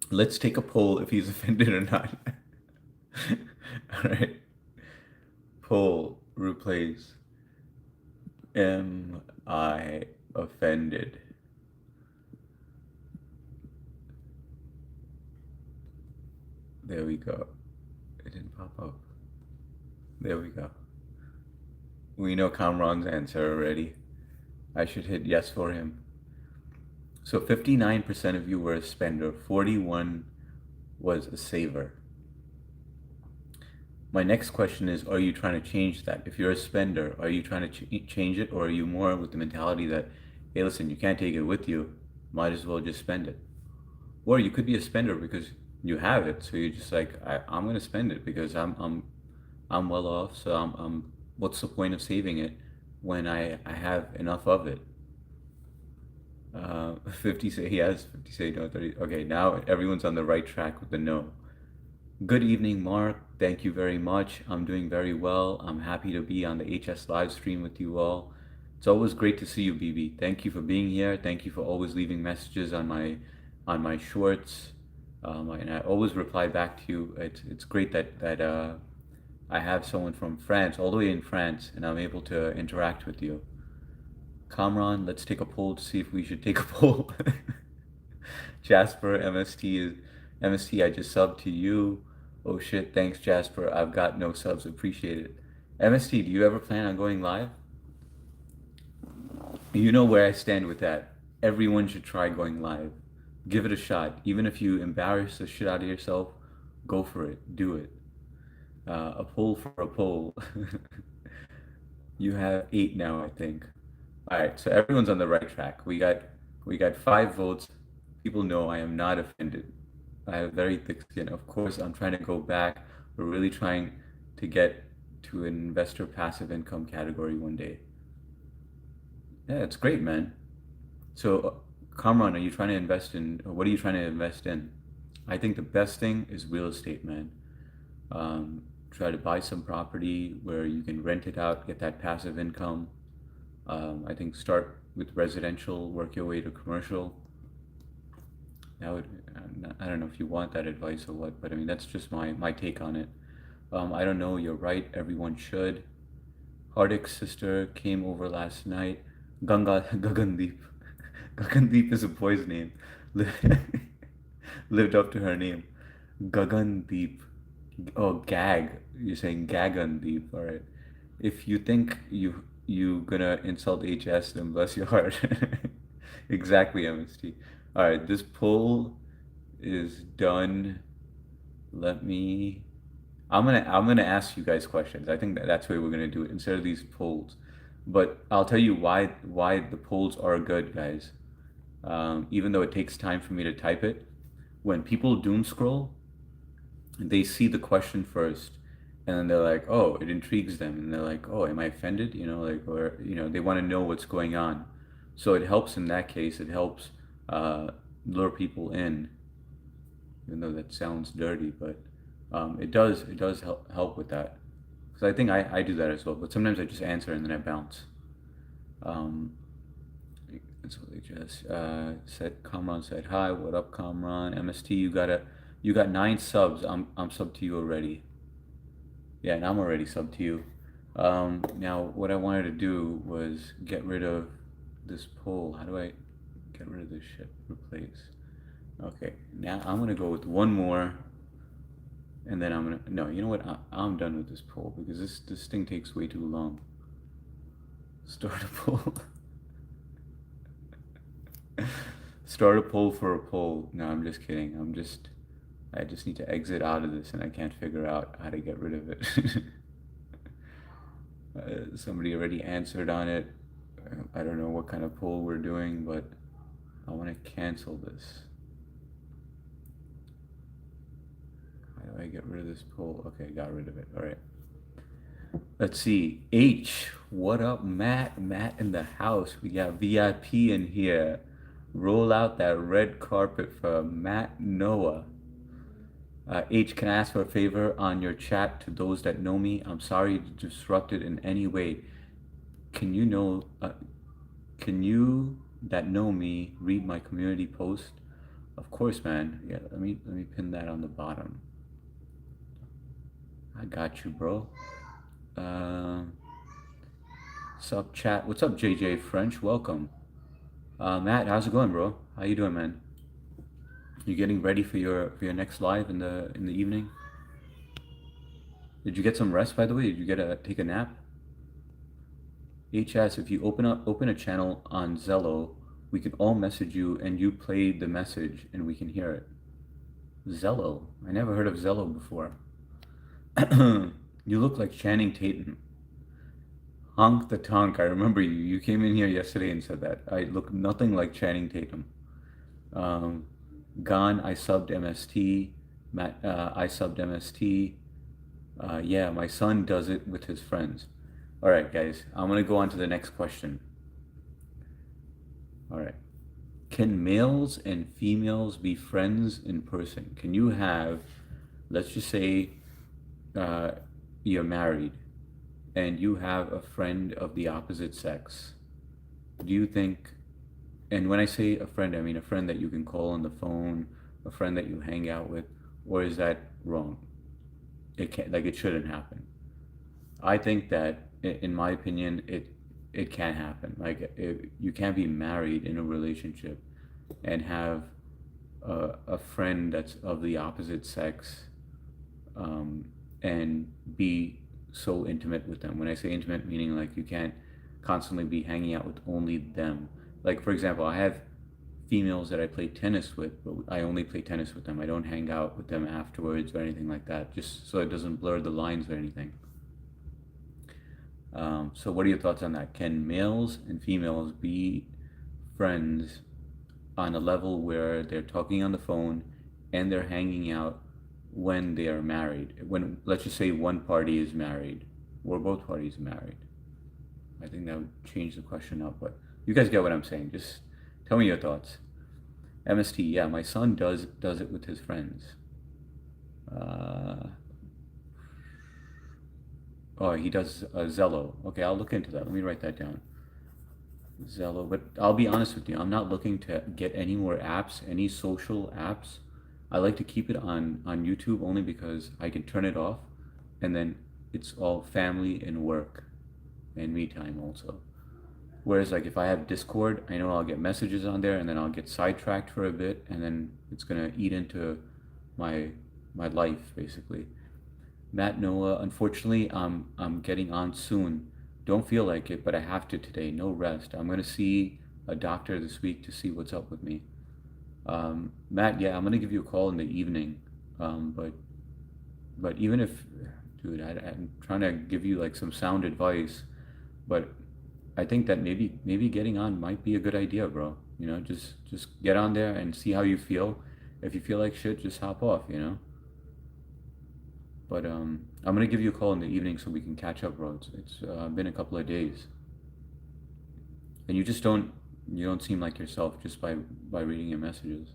Let's take a poll if he's offended or not. All right. Poll replace. Am I offended? There we go. It didn't pop up. There we go. We know Kamran's answer already. I should hit yes for him. So 59% of you were a spender, 41 was a saver. My next question is, are you trying to change that? If you're a spender, are you trying to change it, or are you more with the mentality that, hey, listen, you can't take it with you, might as well just spend it? Or you could be a spender because you have it, so you're just like, I'm gonna spend it because I'm well off, so I'm what's the point of saving it when I have enough of it? 50 say yes, 50 say no, 30. Okay, now everyone's on the right track with the no. Good evening, Mark. Thank you very much. I'm doing very well. I'm happy to be on the HS live stream with you all. It's always great to see you, BB. Thank you for being here. Thank you for always leaving messages on my shorts. And I always reply back to you. It's great that I have someone from France, all the way in France, and I'm able to interact with you. Kamran, let's take a poll to see if we should take a poll. Jasper, MST, I just subbed to you. Oh shit, thanks Jasper. I've got no subs, appreciate it. MST, do you ever plan on going live? You know where I stand with that. Everyone should try going live. Give it a shot. Even if you embarrass the shit out of yourself, go for it. Do it. A poll for a poll. You have 8 now, I think. All right, so everyone's on the right track. We got 5 votes. People know I am not offended. I have very thick skin. Of course, I'm trying to go back. We're really trying to get to an investor passive income category one day. Yeah, it's great, man. So, Kamran, are you trying to invest in, what are you trying to invest in? I think the best thing is real estate, man. Try to buy some property where you can rent it out, get that passive income. I think start with residential, work your way to commercial. That would, I don't know if you want that advice or what, but I mean, that's just my take on it. I don't know, you're right, everyone should. Hardik's sister came over last night. Gagandeep. Gagandeep is a boy's name. Lived up to her name. Gagandeep. Oh, gag. You're saying Gagandeep, alright. If you think you gonna insult HS, then bless your heart. Exactly, MST. All right, this poll is done. Let me. I'm gonna ask you guys questions. I think that's the way we're gonna do it instead of these polls. But I'll tell you why the polls are good, guys. Even though it takes time for me to type it, when people doom scroll, they see the question first, and then they're like, oh, it intrigues them, and they're like, oh, am I offended? Like, or they want to know what's going on. So it helps in that case. It helps lure people in, even though that sounds dirty, but it does help with that. Because I think I do that as well. But sometimes I just answer and then I bounce. Um, that's what they just said. Kamran said hi. What up, Kamran? MST, you got 9 subs. I'm sub to you already. Yeah, and I'm already sub to you. Now, what I wanted to do was get rid of this poll. How do I get rid of this shit? Replace. Okay, now I'm gonna go with one more, and then no, you know what? I'm done with this poll because this thing takes way too long. Start a poll. Start a poll for a poll. No, I'm just kidding. I just need to exit out of this, and I can't figure out how to get rid of it. Somebody already answered on it. I don't know what kind of poll we're doing, but I want to cancel this. How do I get rid of this poll? Okay, got rid of it. All right. Let's see. H, what up, Matt? Matt in the house. We got VIP in here. Roll out that red carpet for Matt Noah. H, can I ask for a favor on your chat to those that know me? I'm sorry to disrupt it in any way. Can you that know me read my community post? Of course, man. Yeah, let me pin that on the bottom. I got you, bro. Um, Sup, chat? What's up, JJ French? Welcome. Matt, how's it going, bro? How you doing, man? You getting ready for your next live in the evening? Did you get some rest, by the way? Did you get a take a nap? HS, if you open a channel on Zello, we can all message you and you play the message and we can hear it. Zello. I never heard of Zello before. You look like Channing Tatum. Honk the Tonk. I remember you. You came in here yesterday and said that. I look nothing like Channing Tatum. Um, Gone, I subbed MST. Matt, I subbed MST. Yeah, my son does it with his friends. All right, guys. I'm gonna go on to the next question. All right. Can males and females be friends in person? Can you have, let's just say, uh, you're married and you have a friend of the opposite sex? Do you think, and when I say a friend, I mean a friend that you can call on the phone, a friend that you hang out with, or is that wrong? It can't, like it shouldn't happen. I think that, in my opinion, it can happen. Like you can't be married in a relationship and have a friend that's of the opposite sex, um, and be so intimate with them. When I say intimate, meaning like you can't constantly be hanging out with only them. Like for example, I have females that I play tennis with, but I only play tennis with them. I don't hang out with them afterwards or anything like that, just so it doesn't blur the lines or anything. So what are your thoughts on that? Can males and females be friends on a level where they're talking on the phone and they're hanging out when they are married? When, let's just say one party is married or both parties are married. I think that would change the question up, but you guys get what I'm saying. Just tell me your thoughts. MST, yeah, my son does it with his friends. Uh, oh, he does Zello. Okay, I'll look into that. Let me write that down. Zello, but I'll be honest with you, I'm not looking to get any more apps, any social apps. I like to keep it on YouTube only because I can turn it off and then it's all family and work and me time also. Whereas like if I have Discord, I know I'll get messages on there and then I'll get sidetracked for a bit and then it's gonna eat into my my life basically. Matt Noah, unfortunately, I'm getting on soon. Don't feel like it, but I have to today. No rest. I'm gonna see a doctor this week to see what's up with me. Matt, yeah, I'm gonna give you a call in the evening. But even if, dude, I'm trying to give you like some sound advice, but I think that maybe getting on might be a good idea, bro. You know, just get on there and see how you feel. If you feel like shit, just hop off. You know. But I'm gonna give you a call in the evening so we can catch up, bro. It's been a couple of days, and you don't seem like yourself just by reading your messages.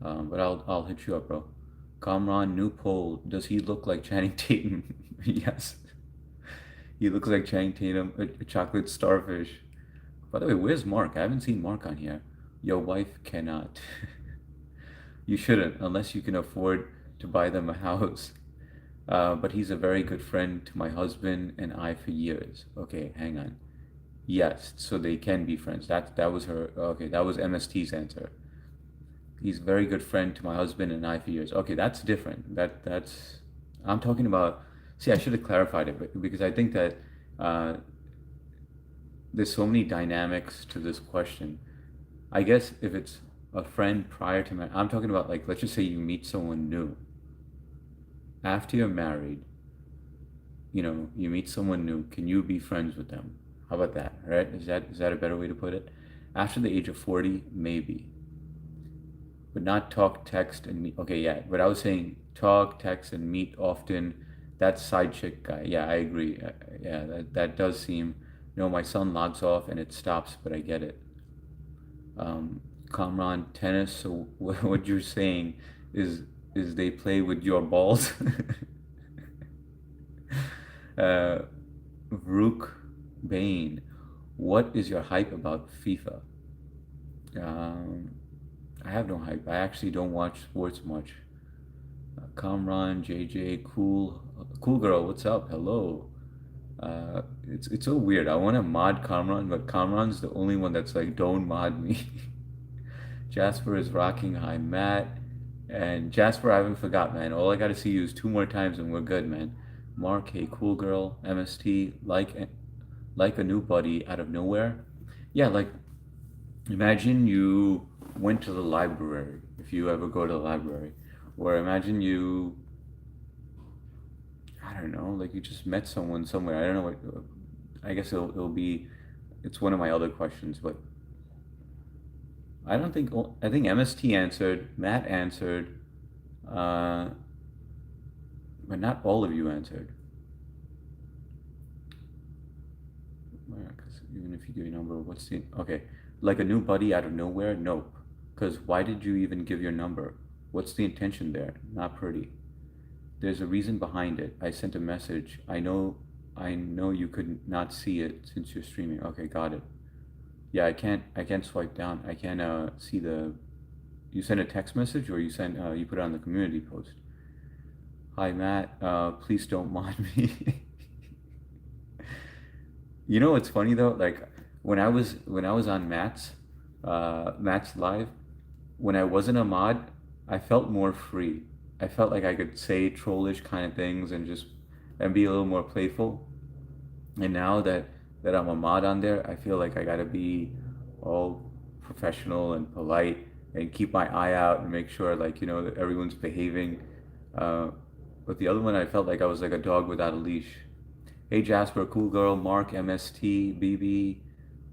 But I'll hit you up, bro. Kamran, new poll. Does he look like Channing Tatum? Yes, he looks like Channing Tatum, a chocolate starfish. By the way, where's Mark? I haven't seen Mark on here. Your wife cannot. You shouldn't, unless you can afford to buy them a house. But he's a very good friend to my husband and I for years. Okay, hang on. Yes, so they can be friends. That was her. Okay, that was MST's answer. He's a very good friend to my husband and I for years. Okay, that's different. That's I'm talking about. See, I should have clarified it, because I think that uh, there's so many dynamics to this question. I guess if it's a friend prior to marriage, I'm talking about like let's just say you meet someone new after you're married. You know, you meet someone new. Can you be friends with them? How about that? Right? Is that a better way to put it? After the age of 40, maybe, but not talk, text, and meet. Okay, yeah, but I was saying talk, text, and meet often. That side chick guy. Yeah, I agree. Yeah, that does seem. You know, my son logs off and it stops, but I get it. Kamran, tennis. So what you're saying is is they play with your balls? uh, Rook Bane, what is your hype about FIFA? Um, I have no hype. I actually don't watch sports much. Kamran, JJ, cool girl. What's up? Hello. It's so weird. I want to mod Kamran, but Kamran's the only one that's like, don't mod me. Jasper is rocking. Hi, Matt. And Jasper, I haven't forgot, man. All I gotta see you is two more times and we're good, man. Mark, hey, cool girl. MST, like a new buddy out of nowhere. Yeah, like imagine you went to the library, if you ever go to the library, or imagine you, I don't know, like you just met someone somewhere. I don't know what. I guess it'll be. It's one of my other questions, but I don't think. I think MST answered, Matt answered, uh, but not all of you answered. Because even if you give your number, what's the okay? Like a new buddy out of nowhere? Nope. Because why did you even give your number? What's the intention there? Not pretty. There's a reason behind it. I sent a message. I know you could not see it since you're streaming. Okay, got it. Yeah, I can't swipe down. I can't see the you sent a text message or you put it on the community post. Hi Matt, please don't mod me. You know what's funny though? Like when I was on Matt's live, when I wasn't a mod, I felt more free. I felt like I could say trollish kind of things and be a little more playful. And now that I'm a mod on there, I feel like I gotta be all professional and polite and keep my eye out and make sure like that everyone's behaving. Uh, but the other one, I felt like I was like a dog without a leash. Hey Jasper, cool girl, Mark, MST, BB,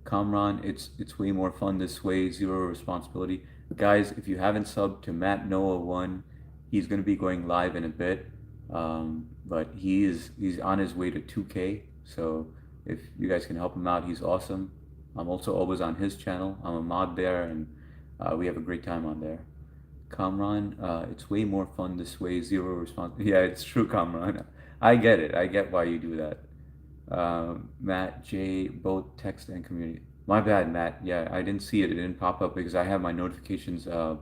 Kamran. It's way more fun this way. Zero responsibility, guys. If you haven't subbed to Matt Noah One, he's gonna be going live in a bit. But he's on his way to 2K. So if you guys can help him out, he's awesome. I'm also always on his channel. I'm a mod there, and we have a great time on there. Kamran, it's way more fun this way. Zero response. Yeah, it's true, Kamran. I get it. I get why you do that. Matt, J, both text and community. My bad, Matt. Yeah, I didn't see it. It didn't pop up because I have my notifications uh,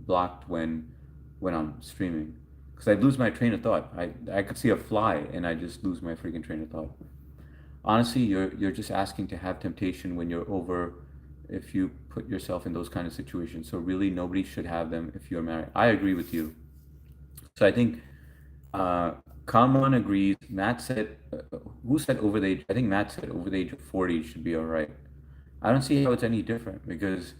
blocked when I'm streaming. Because I'd lose my train of thought. I could see a fly and I just lose my freaking train of thought. Honestly, you're just asking to have temptation when you're over if you put yourself in those kind of situations. So really, nobody should have them if you're married. I agree with you. So I think uh, Kamran agrees. Matt said, who said over the age? I think Matt said over the age of 40 should be all right. I don't see how it's any different because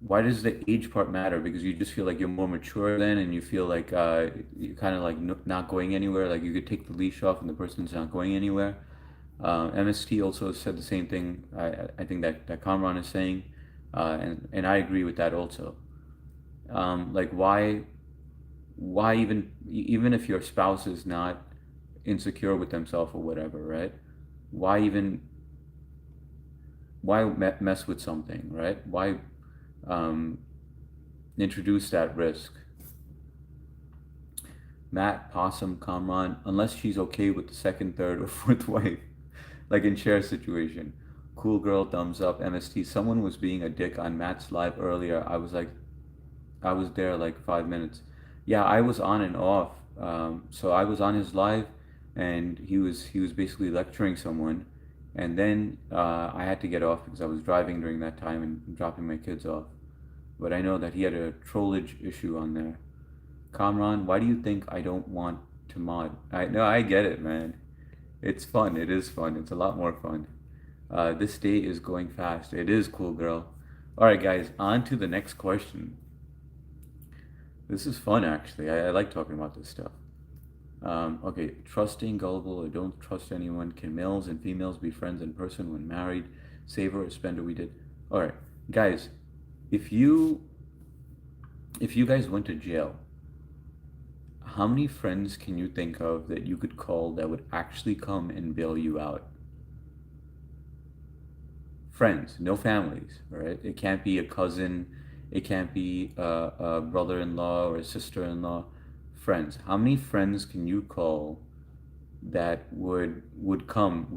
why does the age part matter? Because you just feel like you're more mature then, and you feel like you're kind of like not going anywhere. Like you could take the leash off, and the person's not going anywhere. MST also said the same thing. I think that Kamran is saying, and I agree with that also. Like why even if your spouse is not insecure with themselves or whatever, right? Why even mess with something, right? Why um, introduce that risk? Matt, Possum, Kamran, unless she's okay with the second, third, or fourth wife, like in Cher's situation. Cool girl, thumbs up. MST. Someone was being a dick on Matt's live earlier. I was there like 5 minutes. Yeah, I was on and off. So I was on his live, and he was basically lecturing someone, and then I had to get off because I was driving during that time and dropping my kids off. But I know that he had a trollage issue on there. Kamran, why do you think I don't want to mod? I no, I get it, man. It's fun. It is fun. It's a lot more fun. This day is going fast. It is cool, girl. All right, guys, on to the next question. This is fun, actually. I like talking about this stuff. Okay, trusting, gullible, or don't trust anyone. Can males and females be friends in person when married? Saver or spender? We did. All right, guys, if you if you guys went to jail, how many friends can you think of that you could call that would actually come and bail you out? Friends, no families, right? It can't be a cousin, it can't be a brother-in-law or a sister-in-law. Friends. How many friends can you call that would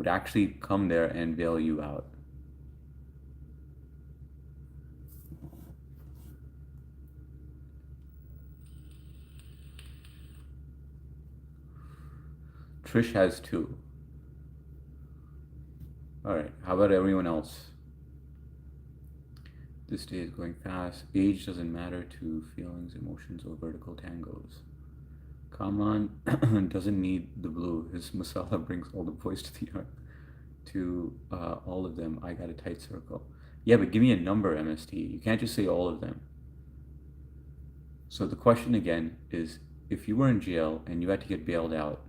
actually come there and bail you out? Trish has 2. All right. How about everyone else? This day is going fast. Age doesn't matter to feelings, emotions, or vertical tangos. Kamran doesn't need the blue. His masala brings all the boys to the yard. To all of them, I got a tight circle. Yeah, but give me a number, MST. You can't just say all of them. So the question again is, if you were in jail and you had to get bailed out,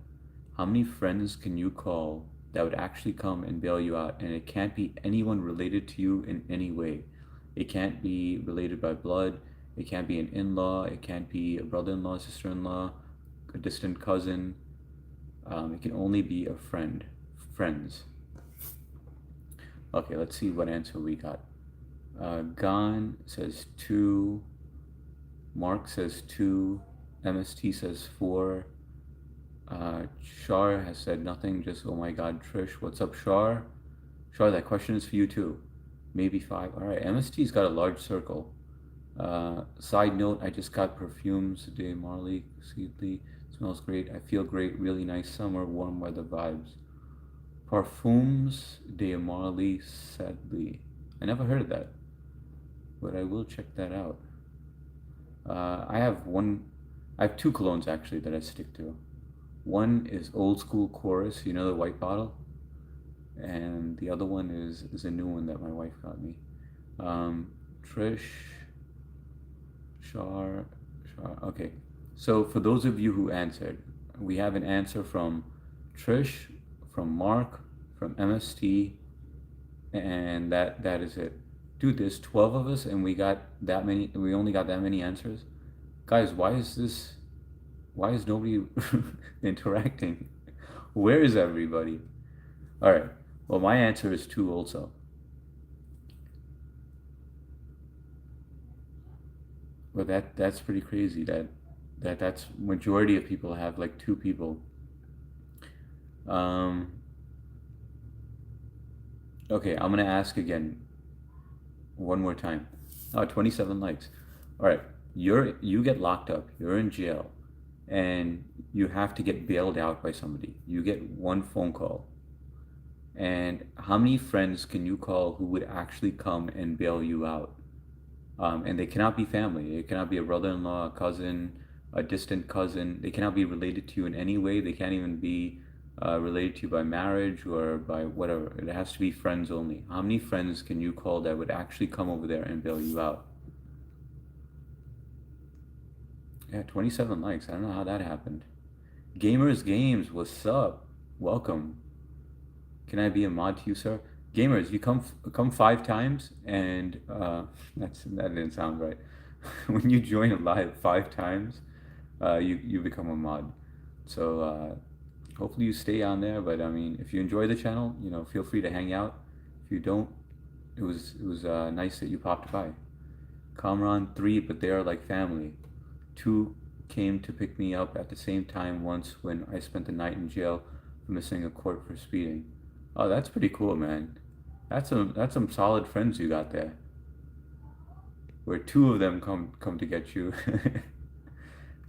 how many friends can you call that would actually come and bail you out? And it can't be anyone related to you in any way. It can't be related by blood. It can't be an in-law. It can't be a brother-in-law, sister-in-law, a distant cousin. It can only be a friend. Friends. Okay, let's see what answer we got. Gan says 2. Mark says 2. MST says 4. Shar has said nothing, just oh my god, Trish. What's up, Shar? Shar, that question is for you too. Maybe 5. Alright, MST's got a large circle. Side note, I just got perfumes today. Marley, Seedly. Smells great. I feel great. Really nice summer, warm weather vibes. Parfums de Marley Sadly. I never heard of that, but I will check that out. I have 2 colognes actually that I stick to. One is Old School Chorus, you know, the white bottle, and the other one is a new one that my wife got me. Trish, Shar. Okay, so for those of you who answered, we have an answer from Trish, from Mark, from MST, and that is it. Dude, there's 12 of us and we only got that many answers. Guys, why is nobody interacting? Where is everybody? All right. Well, my answer is 2 also. But that's pretty crazy that's majority of people have like 2 people. Okay, I'm gonna ask again one more time. Oh, 27 likes. All right, you get locked up. You're in jail, and you have to get bailed out by somebody. You get one phone call. And how many friends can you call who would actually come and bail you out? And they cannot be family. It cannot be a brother-in-law, a cousin, a distant cousin. They cannot be related to you in any way. They can't even be related to you by marriage or by whatever. It has to be friends only. How many friends can you call that would actually come over there and bail you out? Yeah, 27 likes. I don't know how that happened. Gamers Games, what's up? Welcome. Can I be a mod to you, sir? Gamers, you come 5 times, and that didn't sound right. When you join a live 5 times, you become a mod. So hopefully you stay on there. But I mean, if you enjoy the channel, you know, feel free to hang out. If you don't, it was nice that you popped by. Kamran 3, but they are like family. 2 came to pick me up at the same time once when I spent the night in jail for missing a court for speeding. Oh, that's pretty cool, man. That's some solid friends you got there. Where 2 of them come to get you.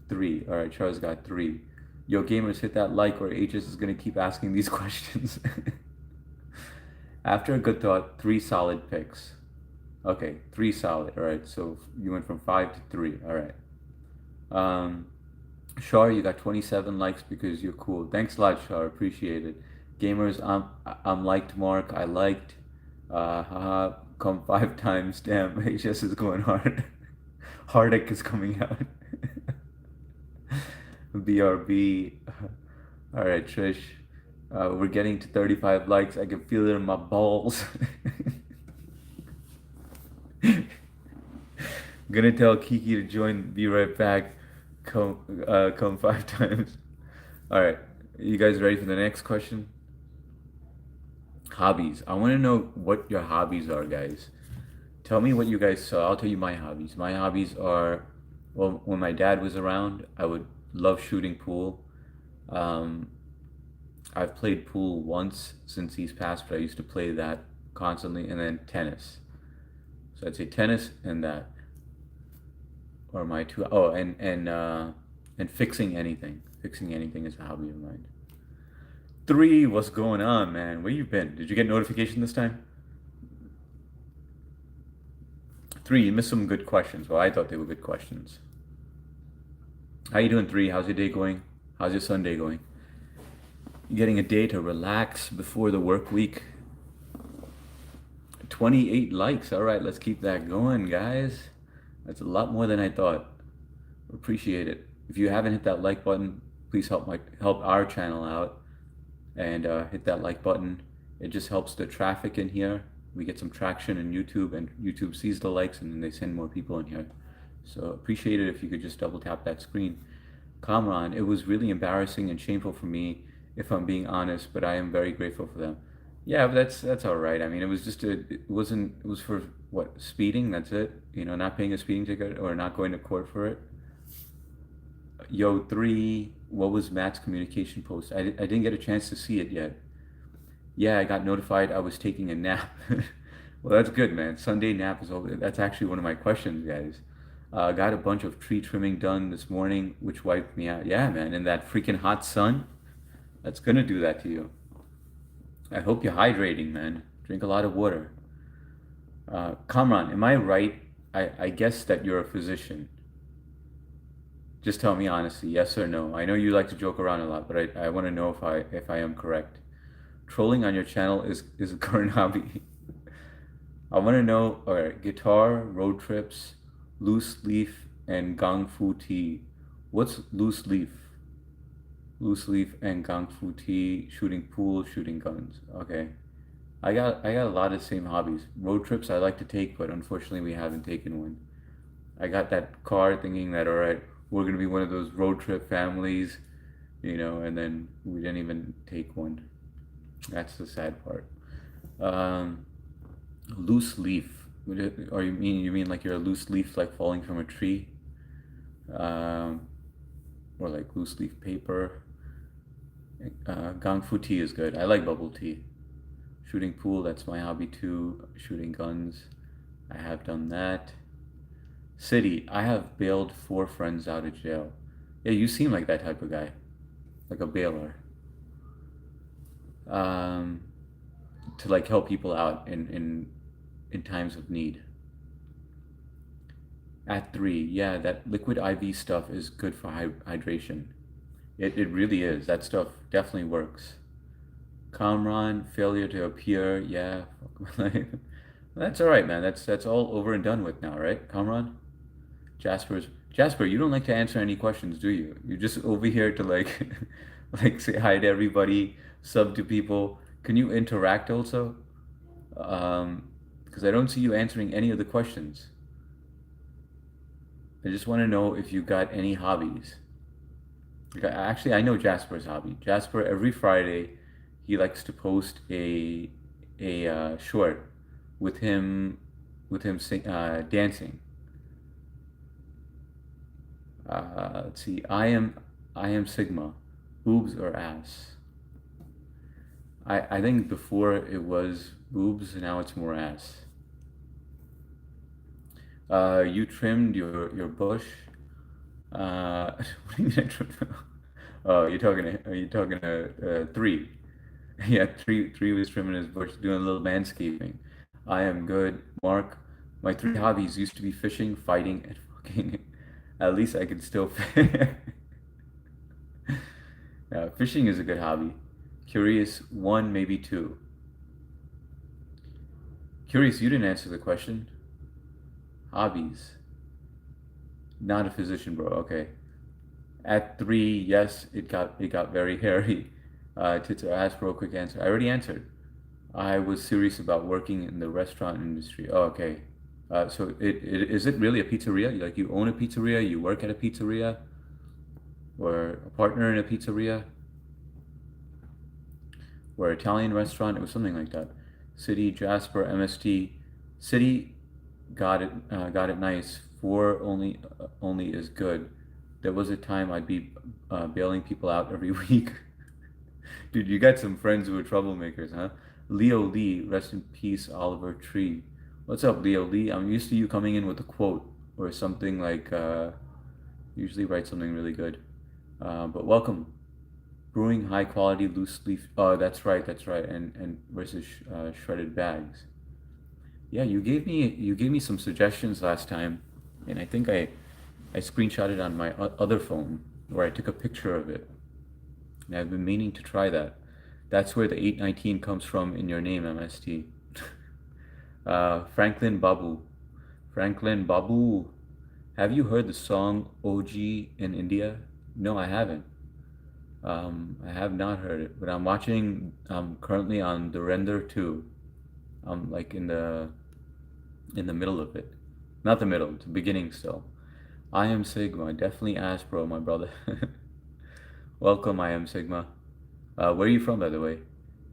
3. All right, Charles got 3. Yo, gamers, hit that like or Aegis is gonna keep asking these questions. After a good thought, 3 solid picks. Okay, 3 solid. All right, so you went from 5 to 3. All right. Shar, you got 27 likes because you're cool. Thanks a lot, Shar. Appreciate it. Gamers, I'm liked, Mark. I liked. Haha, come 5 times. Damn, HS is going hard. Heartache is coming out. BRB. All right, Trish. We're getting to 35 likes. I can feel it in my balls. Gonna tell Kiki to join. Be right back. Come 5 times. All right, you guys ready for the next question? Hobbies. I want to know what your hobbies are, guys. Tell me what you guys saw. I'll tell you my hobbies. My hobbies are, well, when my dad was around, I would love shooting pool. I've played pool once since he's passed, but I used to play that constantly, and then tennis. So I'd say tennis and that, or my 2. Oh, and fixing anything. Fixing anything is a hobby of mine. 3, what's going on, man? Where you been? Did you get notification this time? 3, you missed some good questions. Well, I thought they were good questions. How you doing, 3? How's your day going? How's your Sunday going? You getting a day to relax before the work week? 28 likes. All right, let's keep that going, guys. That's a lot more than I thought. Appreciate it. If you haven't hit that like button, please help our channel out and hit that like button. It just helps the traffic in here. We get some traction in YouTube, and YouTube sees the likes, and then they send more people in here. So appreciate it if you could just double tap that screen. Kamran, it was really embarrassing and shameful for me, if I'm being honest, but I am very grateful for them. Yeah, but that's all right. I mean, it was just it wasn't, it was for what, speeding, that's it. You know, not paying a speeding ticket or not going to court for it. Yo, 3, what was Matt's communication post? I didn't get a chance to see it yet. Yeah, I got notified I was taking a nap. Well, that's good, man. Sunday nap is over. That's actually one of my questions, guys. Got a bunch of tree trimming done this morning, which wiped me out. Yeah, man, in that freaking hot sun, that's gonna do that to you. I hope you're hydrating, man. Drink a lot of water. Kamran, am I right? I guess that you're a physician. Just tell me honestly, yes or no. I know you like to joke around a lot, but I want to know if I am correct. Trolling on your channel is a current hobby. I want to know, all right, guitar, road trips, loose leaf, and Gang Fu tea. What's loose leaf? Loose leaf and Gang Fu tea, shooting pool, shooting guns. Okay. I got a lot of the same hobbies. Road trips I like to take, but unfortunately we haven't taken one. I got that car thinking that, all right, we're gonna be one of those road trip families, and then we didn't even take one. That's the sad part. Um, Loose leaf. Or you mean like you're a loose leaf, like falling from a tree, um, or like loose leaf paper. Gang Fu tea is good. I like bubble tea. Shooting pool, that's my hobby too. Shooting guns, I have done that. City, I have bailed 4 friends out of jail. Yeah, you seem like that type of guy, like a bailer. Um, to like help people out in times of need. At 3, yeah, that liquid IV stuff is good for hydration. It really is. That stuff definitely works. Kamran, failure to appear, yeah. That's all right, man. That's all over and done with now, right, Kamran? Jasper, you don't like to answer any questions, do you? You're just over here to like like say hi to everybody, sub to people. Can you interact also? Because I don't see you answering any of the questions. I just want to know if you got any hobbies. Like, actually, I know Jasper's hobby. Jasper, every Friday, he likes to post a short with him dancing. Let's see. I am Sigma, boobs or ass. I think before it was boobs, now it's more ass. You trimmed your bush. What do you mean I trimmed? Oh, are you talking to 3? Yeah, three was trimming his bush, doing a little landscaping. I am good. Mark, my 3 hobbies used to be fishing, fighting, and fucking. At least I can still fish. Yeah, fishing is a good hobby. Curious, 1, maybe 2. Curious, you didn't answer the question. Hobbies. Not a physician, bro. Okay. At 3, yes, it got very hairy. Tits or ass, bro. Quick answer. I already answered. I was serious about working in the restaurant industry. Oh, okay. So is it really a pizzeria? Like you own a pizzeria, you work at a pizzeria, or a partner in a pizzeria, or Italian restaurant? It was something like that. City, Jasper, MST. City got it nice. 4 only is good. There was a time I'd be bailing people out every week. Dude, you got some friends who are troublemakers, huh? Leo Lee, rest in peace, Oliver Tree. What's up, Leo Lee? I'm used to you coming in with a quote or something like, usually write something really good. But welcome. brewing high quality loose leaf. Oh, that's right. And versus shredded bags. Yeah, you gave me some suggestions last time, and I think I screenshotted on my other phone where I took a picture of it, and I've been meaning to try that. That's where the 819 comes from in your name, MST. Franklin Babu. Franklin Babu. Have you heard the song OG in India? No, I haven't. I have not heard it, but I'm watching. I'm currently on the Render 2. I'm like in the middle of it. Not the middle, the beginning still. I am Sigma. Definitely Aspro, my brother. Welcome, I am Sigma. Where are you from, by the way?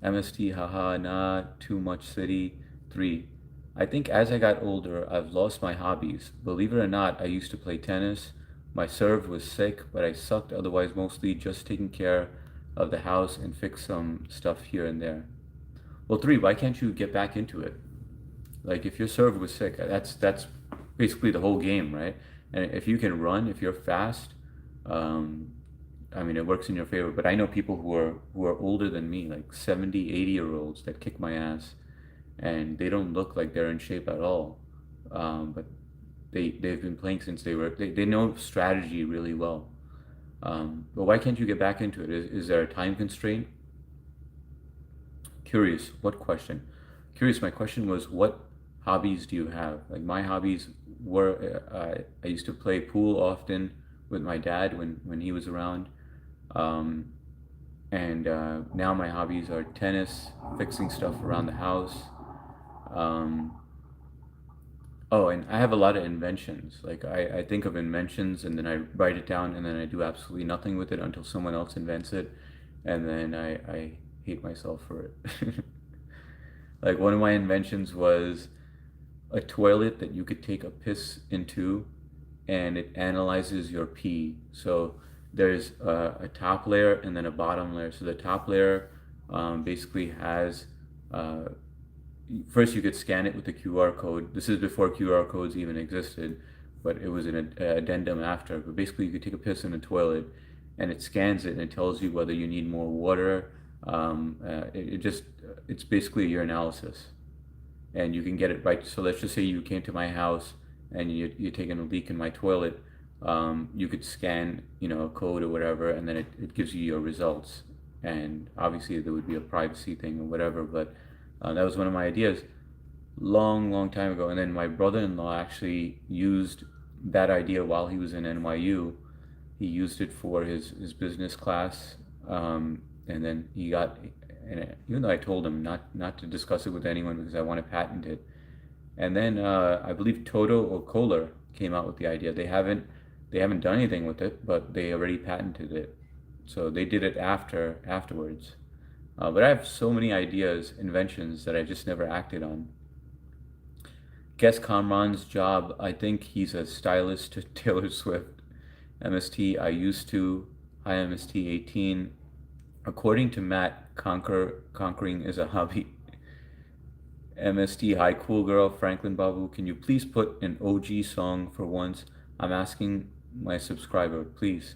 MST, haha, not too much city. 3. I think as I got older, I've lost my hobbies. Believe it or not, I used to play tennis. My serve was sick, but I sucked otherwise, mostly just taking care of the house and fix some stuff here and there. Well, 3, why can't you get back into it? Like if your serve was sick, that's basically the whole game, right? And if you can run, if you're fast, um, I mean, it works in your favor. But I know people who are older than me, like 70, 80 year olds that kick my ass, and they don't look like they're in shape at all. But they've been playing since they know strategy really well. But why can't you get back into it? Is there a time constraint? Curious, what question? Curious, my question was, what hobbies do you have? Like my hobbies were, I used to play pool often with my dad when he was around. Um, and now my hobbies are tennis, fixing stuff around the house. Um, oh, and I have a lot of inventions. Like I think of inventions and then I write it down and then I do absolutely nothing with it until someone else invents it. And then I hate myself for it. Like one of my inventions was a toilet that you could take a piss into and it analyzes your pee. So there's a top layer and then a bottom layer. So the top layer basically has, uh, first you could scan it with the QR code. This is before QR codes even existed, but it was an addendum after. But basically you could take a piss in a toilet and it scans it and it tells you whether you need more water. It's basically your analysis and you can get it right. So let's just say you came to my house and you're taking a leak in my toilet. You could scan, a code or whatever, and then it gives you your results. And obviously there would be a privacy thing or whatever, but that was one of my ideas long, long time ago. And then my brother-in-law actually used that idea while he was in NYU. He used it for his business class, and then he got, and even though I told him not to discuss it with anyone because I want to patent it. And then I believe Toto or Kohler came out with the idea. They haven't done anything with it, but they already patented it. So they did it afterwards. But I have so many ideas, inventions that I just never acted on. Guess Kamran's job. I think he's a stylist to Taylor Swift. MST. I used to. Hi MST 18. According to Matt, conquering is a hobby. MST, hi, cool girl, Franklin Babu. Can you please put an OG song for once? I'm asking my subscriber, please.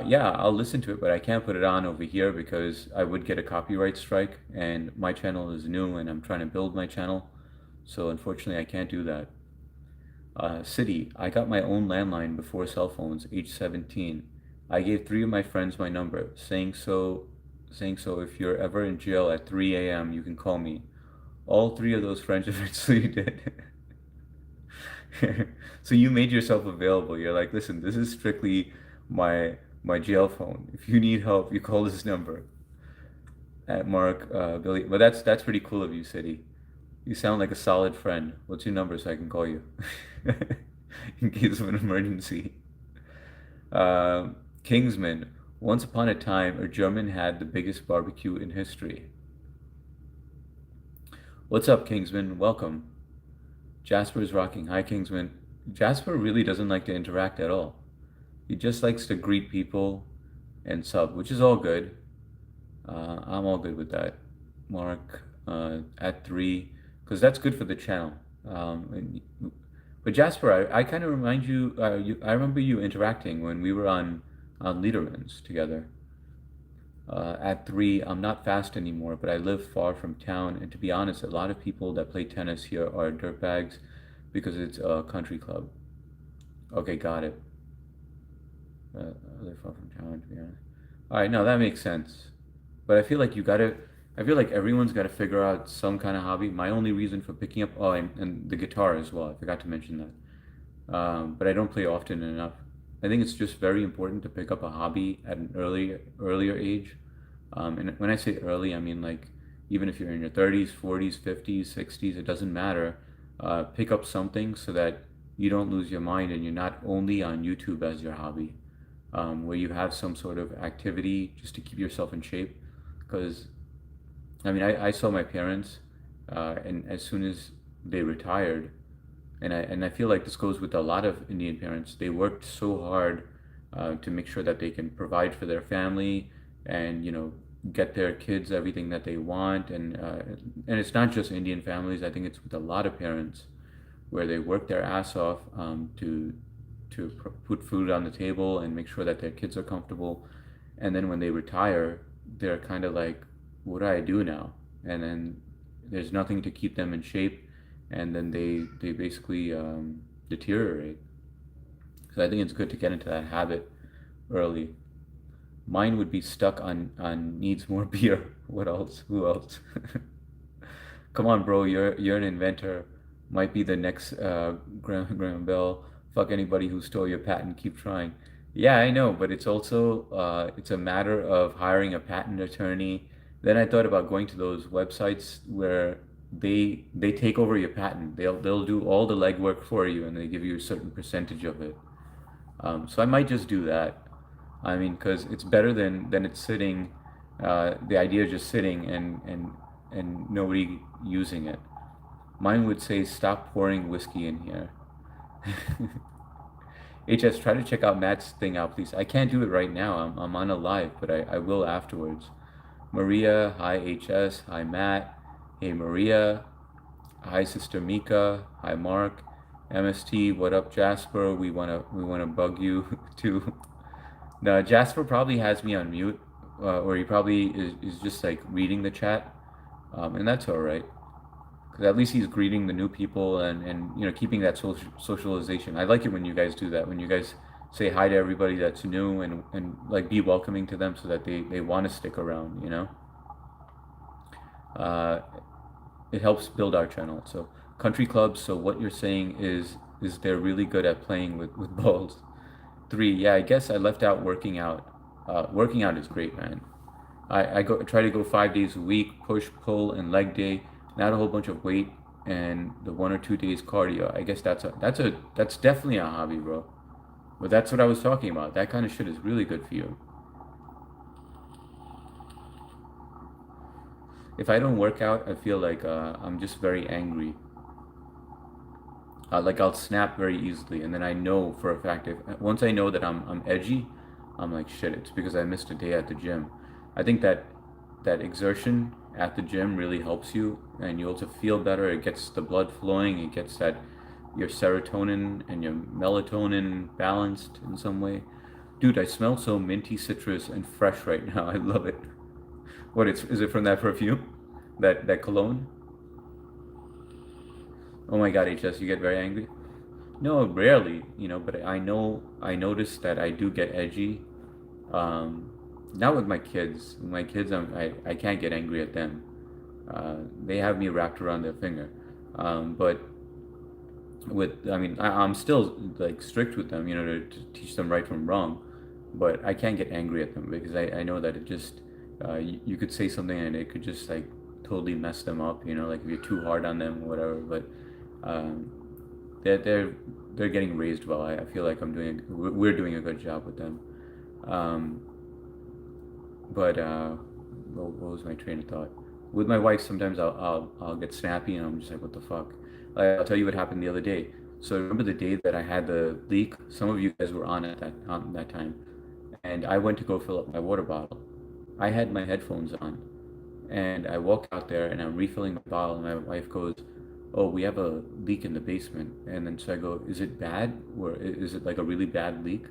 Yeah, I'll listen to it, but I can't put it on over here because I would get a copyright strike, and my channel is new and I'm trying to build my channel. So unfortunately, I can't do that. City, I got my own landline before cell phones, age 17. I gave 3 of my friends my number, saying so if you're ever in jail at 3 a.m., you can call me. All 3 of those friends eventually did. So you made yourself available. You're like, listen, this is strictly my jail phone. If you need help, you call this number. At Mark Billy. But that's pretty cool of you, City. You sound like a solid friend. What's your number so I can call you? In case of an emergency. Kingsman. Once upon a time, a German had the biggest barbecue in history. What's up, Kingsman? Welcome. Jasper's rocking. Hi, Kingsman. Jasper really doesn't like to interact at all. He just likes to greet people and sub, which is all good. I'm all good with that. Mark at 3, because that's good for the channel. But Jasper, I kind of remind you, I remember you interacting when we were on Leadermans together. At 3, I'm not fast anymore, but I live far from town, and to be honest, a lot of people that play tennis here are dirtbags because it's a country club. Okay, got it. I live far from town, to be honest. All right, no, that makes sense. But I feel like I feel like everyone's gotta figure out some kind of hobby. My only reason for picking up, oh, and the guitar as well. I forgot to mention that. But I don't play often enough. I think it's just very important to pick up a hobby at an earlier age. And when I say early, I mean like even if you're in your 30s, 40s, 50s, 60s, it doesn't matter. Pick up something so that you don't lose your mind and you're not only on YouTube as your hobby, where you have some sort of activity just to keep yourself in shape. Because I mean, I saw my parents, and as soon as they retired, and I feel like this goes with a lot of Indian parents. They worked so hard to make sure that they can provide for their family and get their kids everything that they want. And it's not just Indian families. I think it's with a lot of parents where they work their ass off to put food on the table and make sure that their kids are comfortable. And then when they retire, they're kind of like, what do I do now? And then there's nothing to keep them in shape, and then they basically deteriorate. So I think it's good to get into that habit early. Mine would be stuck on needs more beer. What else? Who else? Come on, bro. You're an inventor. Might be the next Graham Bell. Fuck anybody who stole your patent. Keep trying. Yeah, I know, but it's also it's a matter of hiring a patent attorney. Then I thought about going to those websites where they take over your patent. They'll do all the legwork for you, and they give you a certain percentage of it. So I might just do that. I mean, because it's better than it's sitting. The idea of just sitting and nobody using it. Mine would say, "Stop pouring whiskey in here." HS, try to check out Matt's thing out, please. I can't do it right now. I'm on a live, but I will afterwards. Maria, hi HS, hi Matt, hey Maria, hi Sister Mika, hi Mark, MST, what up Jasper? We wanna bug you too. No, Jasper probably has me on mute, or he probably is just like reading the chat, and that's all right. Because at least he's greeting the new people and keeping that socialization. I like it when you guys do that. When you guys say hi to everybody that's new and like be welcoming to them so that they want to stick around. Uh, it helps build our channel. So country clubs. So what you're saying is they're really good at playing with balls. 3, yeah, I guess I left out working out. Working out is great, man. I try to go 5 days a week, push, pull, and leg day. Not a whole bunch of weight, and the 1 or 2 days cardio. I guess that's definitely a hobby, bro. But that's what I was talking about. That kind of shit is really good for you. If I don't work out, I feel like I'm just very angry. Like I'll snap very easily, and then I know for a fact if once I know that I'm edgy, I'm like shit. It's because I missed a day at the gym. I think that exertion at the gym really helps you, and you also feel better. It gets the blood flowing. It gets that your serotonin and your melatonin balanced in some way. Dude, I smell so minty, citrus, and fresh right now. I love it. What is it from that perfume? That cologne? Oh my God, HS, you get very angry? No, rarely, but I notice that I do get edgy. Um, Not with my kids. With my kids, I can't get angry at them. They have me wrapped around their finger. But I mean, I'm still like strict with them, to teach them right from wrong. But I can't get angry at them because I know that it just, you could say something and it could just like totally mess them up, like if you're too hard on them or whatever. But um, they're they're they're getting raised well. I feel like we're doing a good job with them. Um, but what was my train of thought? With my wife, sometimes I'll get snappy and I'm just like, what the fuck? I'll tell you what happened the other day. So remember the day that I had the leak? Some of you guys were on that time, and I went to go fill up my water bottle. I had my headphones on, and I walk out there and I'm refilling my bottle, and my wife goes, "Oh, we have a leak in the basement." And then so I go, "Is it bad? Or is it like a really bad leak?"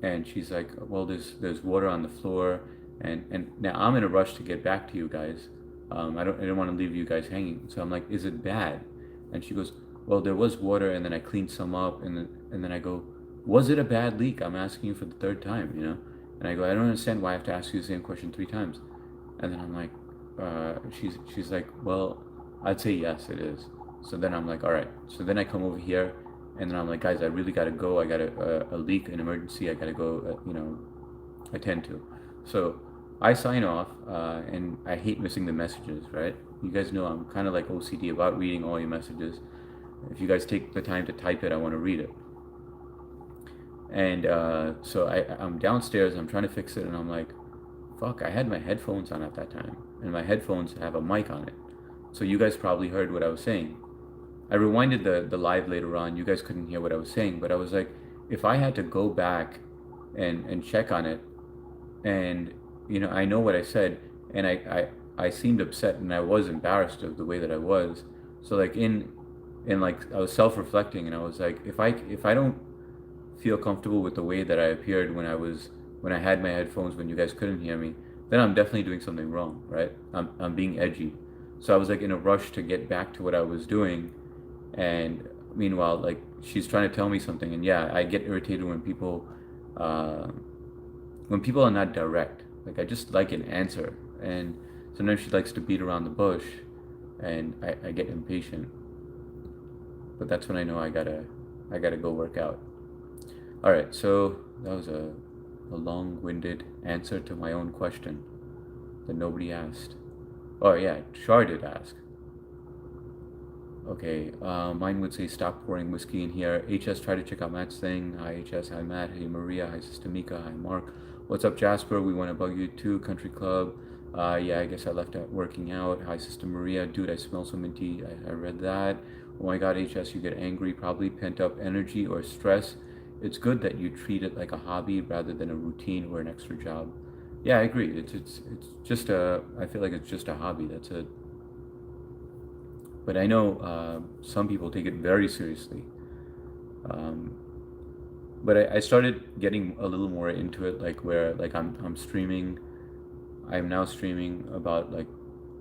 And she's like, "Well, there's water on the floor, And now I'm in a rush to get back to you guys. I didn't want to leave you guys hanging. So I'm like, is it bad? And she goes, well, there was water, and then I cleaned some up, and then I go, was it a bad leak? I'm asking you for the third time, you know? And I go, I don't understand why I have to ask you the same question three times. And then I'm like, she's like, well, I'd say yes, it is. So then I'm like, all right. So then I come over here, and then I'm like, guys, I really gotta go. I got a leak, an emergency. I gotta go, attend to. So I sign off, and I hate missing the messages, right? You guys know I'm kind of like OCD about reading all your messages. If you guys take the time to type it, I want to read it. And so I'm downstairs, I'm trying to fix it, and I'm like, fuck, I had my headphones on at that time, and my headphones have a mic on it. So you guys probably heard what I was saying. I rewinded the live later on. You guys couldn't hear what I was saying, but I was like, if I had to go back and check on it, and I know what I said, and I seemed upset, and I was embarrassed of the way that I was. So like in like I was self-reflecting, and I was like, if I don't feel comfortable with the way that I appeared when I had my headphones when you guys couldn't hear me, then I'm definitely doing something wrong, right? I'm being edgy. So I was like in a rush to get back to what I was doing, and meanwhile, like she's trying to tell me something, and yeah, I get irritated uh, when people are not direct. Like I just like an answer, and sometimes she likes to beat around the bush, and I get impatient. But that's when I know I gotta go work out. All right, so that was a long-winded answer to my own question that nobody asked. Oh yeah, Char did ask. Okay, mine would say stop pouring whiskey in here. HS, try to check out Matt's thing. Hi HS, hi Matt, hey Maria, hi Sister Mika, hi Mark. What's up Jasper? We want to bug you too, Country Club. Yeah, I guess I left out working out. Hi Sister Maria, dude, I smell so minty. I read that. Oh my God, HS, you get angry, probably pent up energy or stress. It's good that you treat it like a hobby rather than a routine or an extra job. Yeah, I agree. It's just a. I feel like it's just a hobby. That's it. But I know some people take it very seriously. Um, but I started getting a little more into it, like where like I'm streaming. I'm now streaming about like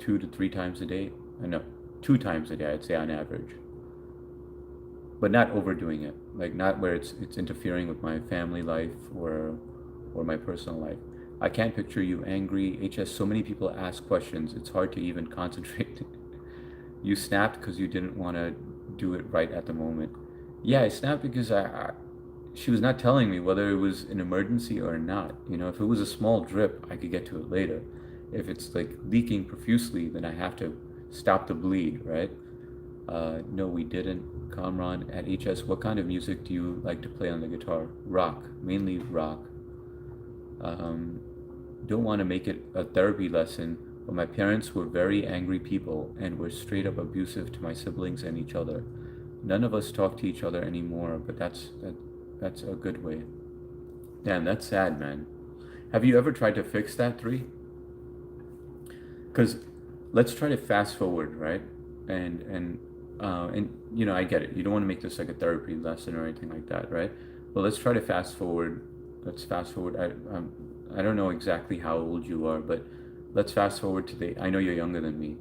2 to 3 times a day. I know 2 times a day. I'd say on average, but not overdoing it. Like not where it's interfering with my family life or my personal life. I can't picture you angry. HS. So many people ask questions. It's hard to even concentrate. You snapped because you didn't want to do it right at the moment. Yeah, I snapped because she was not telling me whether it was an emergency or not. If it was a small drip, I could get to it later. If it's like leaking profusely, then I have to stop the bleed, right? No, we didn't. Kamran at HS, what kind of music do you like to play on the guitar? Rock, mainly rock. Um, don't want to make it a therapy lesson, but my parents were very angry people and were straight up abusive to my siblings and each other. None of us talk to each other anymore, but that's a good way. Damn, that's sad, man. Have you ever tried to fix that three? Because let's try to fast forward, right? And I get it. You don't want to make this like a therapy lesson or anything like that, right? But let's try to fast forward. Let's fast forward. I don't know exactly how old you are, but let's fast forward to the. I know you're younger than me.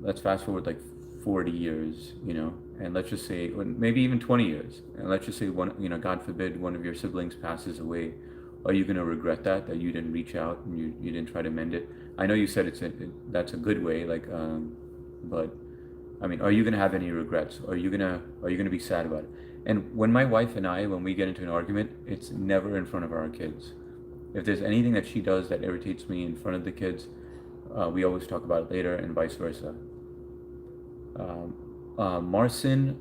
Let's fast forward like 40 years, and let's just say maybe even 20 years, and let's just say God forbid, one of your siblings passes away. Are you gonna regret that you didn't reach out and you didn't try to mend it? I know you said that's a good way, like, but I mean, are you gonna have any regrets? Are you gonna be sad about it? And when my wife and I, when we get into an argument, it's never in front of our kids. If there's anything that she does that irritates me in front of the kids, we always talk about it later, and vice versa. Um, Marcin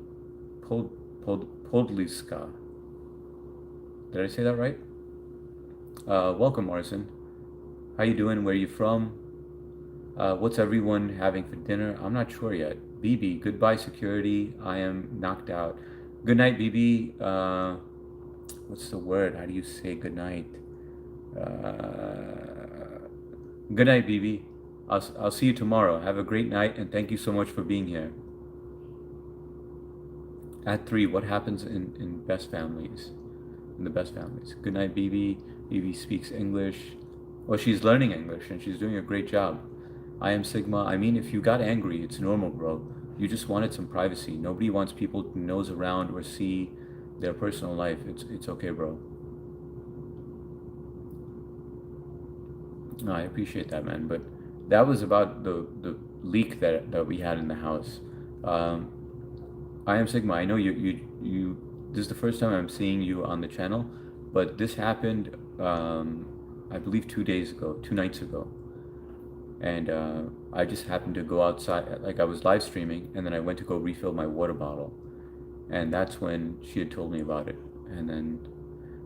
Podliska. Did I say that right? Welcome, Marcin. How you doing? Where you from? What's everyone having for dinner? I'm not sure yet. BB, goodbye security. I am knocked out. Good night, BB. What's the word? How do you say good night? Good night, BB. I'll see you tomorrow. Have a great night, and thank you so much for being here. At 3, what happens in best families? In the best families. Good night, BB. BB speaks English. Well, she's learning English and she's doing a great job. I am Sigma. I mean, if you got angry, it's normal, bro. You just wanted some privacy. Nobody wants people to nose around or see their personal life. It's okay, bro. No, I appreciate that, man. But that was about the leak that we had in the house. Um, I am Sigma. I know you. This is the first time I'm seeing you on the channel, but this happened, I believe 2 days ago, 2 nights ago, and I just happened to go outside. Like I was live streaming, and then I went to go refill my water bottle, and that's when she had told me about it. And then,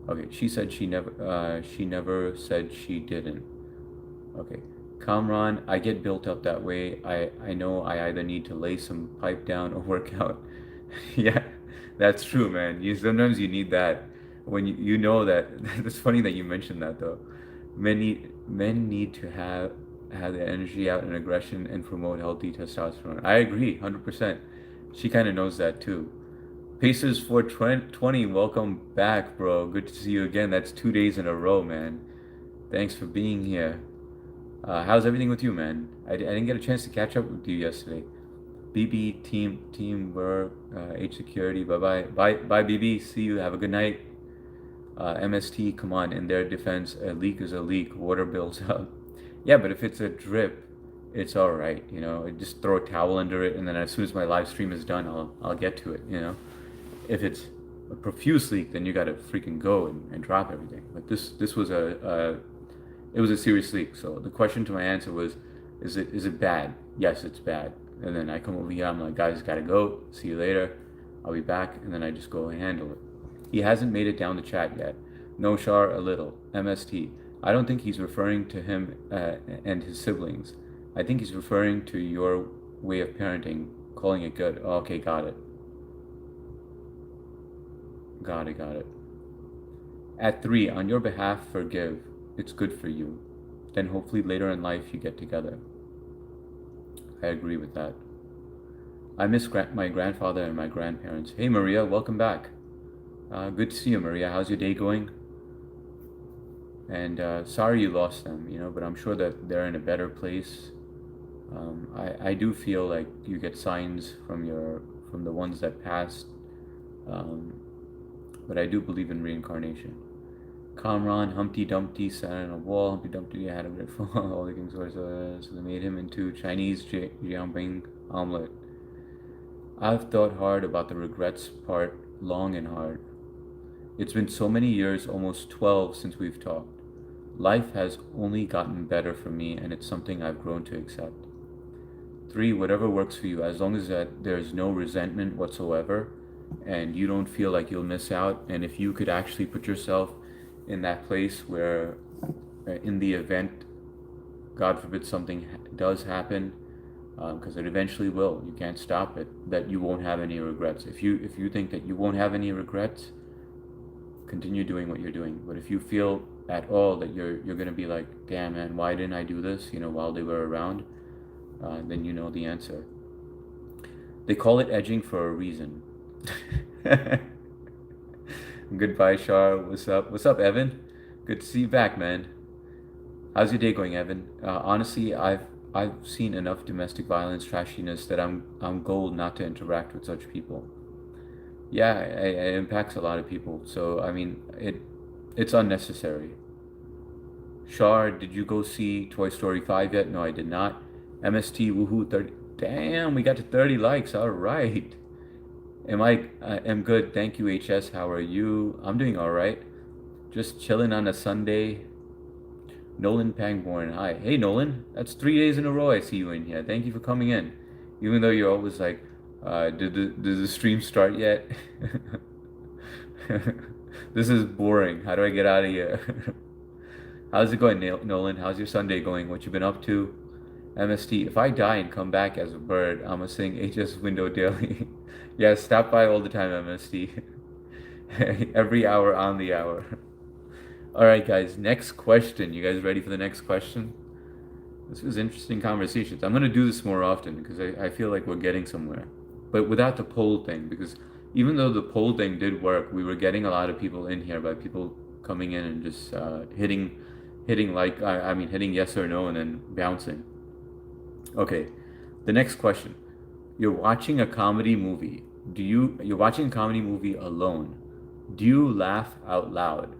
okay, she said she never said she didn't. Okay. Kamran, I get built up that way. I know I either need to lay some pipe down or work out. Yeah, that's true, man. You sometimes you need that when you know that. It's funny that you mentioned that though. Men need to have the energy out and aggression and promote healthy testosterone. I agree, 100%. She kind of knows that too. Pacers 420, welcome back, bro. Good to see you again. That's 2 days in a row, man. Thanks for being here. How's everything with you, man? I didn't get a chance to catch up with you yesterday. BB teamwork, H security. Bye, BB. See you. Have a good night. MST, come on. In their defense, a leak is a leak. Water builds up. Yeah, but if it's a drip, it's all right. You know, just throw a towel under it, and then as soon as my live stream is done, I'll get to it. You know, if it's a profuse leak, then you gotta freaking go and drop everything. But this was it was a serious leak. So the question to my answer was, is it bad? Yes, it's bad. And then I come over here, I'm like, guys, gotta go. See you later. I'll be back. And then I just go and handle it. He hasn't made it down the chat yet. No Shar, a little. MST. I don't think he's referring to him and his siblings. I think he's referring to your way of parenting, calling it good. Oh, okay, got it. Got it. At 3, on your behalf, forgive. It's good for you. Then hopefully later in life you get together. I agree with that. I miss my grandfather and my grandparents. Hey Maria, welcome back. Good to see you, Maria. How's your day going? And sorry you lost them, you know, but I'm sure that they're in a better place. I do feel like you get signs from the ones that passed, but I do believe in reincarnation. Kamran, Humpty Dumpty sat on a wall. Humpty Dumpty had a great fall. All the king's horse, so they made him into Chinese jianbing omelet. I've thought hard about the regrets part, long and hard. It's been so many years, almost 12, since we've talked. Life has only gotten better for me, and it's something I've grown to accept. 3, whatever works for you, as long as that there's no resentment whatsoever, and you don't feel like you'll miss out, and if you could actually put yourself in that place where in the event, God forbid, something does happen, because it eventually will, you can't stop it, that you won't have any regrets. If you think that you won't have any regrets, continue doing what you're doing. But if you feel at all that you're gonna be like, damn man, why didn't I do this, you know, while they were around, then you know the answer. They call it edging for a reason. Goodbye, Shar. What's up? What's up, Evan? Good to see you back, man. How's your day going, Evan? Honestly, I've seen enough domestic violence, trashiness that I'm gold not to interact with such people. Yeah, it impacts a lot of people. So I mean, it's unnecessary. Shar, did you go see Toy Story 5 yet? No, I did not. MST, woohoo, 30. Damn, we got to 30 likes. All right. Am good. Thank you, HS. How are you? I'm doing all right. Just chilling on a Sunday. Nolan Pangborn. Hi. Hey, Nolan. That's 3 days in a row I see you in here. Thank you for coming in. Even though you're always like, did the stream start yet? This is boring. How do I get out of here? How's it going, Nolan? How's your Sunday going? What you been up to? MST, if I die and come back as a bird, I'ma sing HS Window daily. Yeah, stop by all the time, MST. Every hour on the hour. Alright, guys, next question. You guys ready for the next question? This was interesting conversations. I'm gonna do this more often because I feel like we're getting somewhere. But without the poll thing, because even though the poll thing did work, we were getting a lot of people in here by people coming in and just hitting hitting like, I mean, hitting yes or no and then bouncing. Okay, the next question. You're watching a comedy movie. You're watching a comedy movie alone. Do you laugh out loud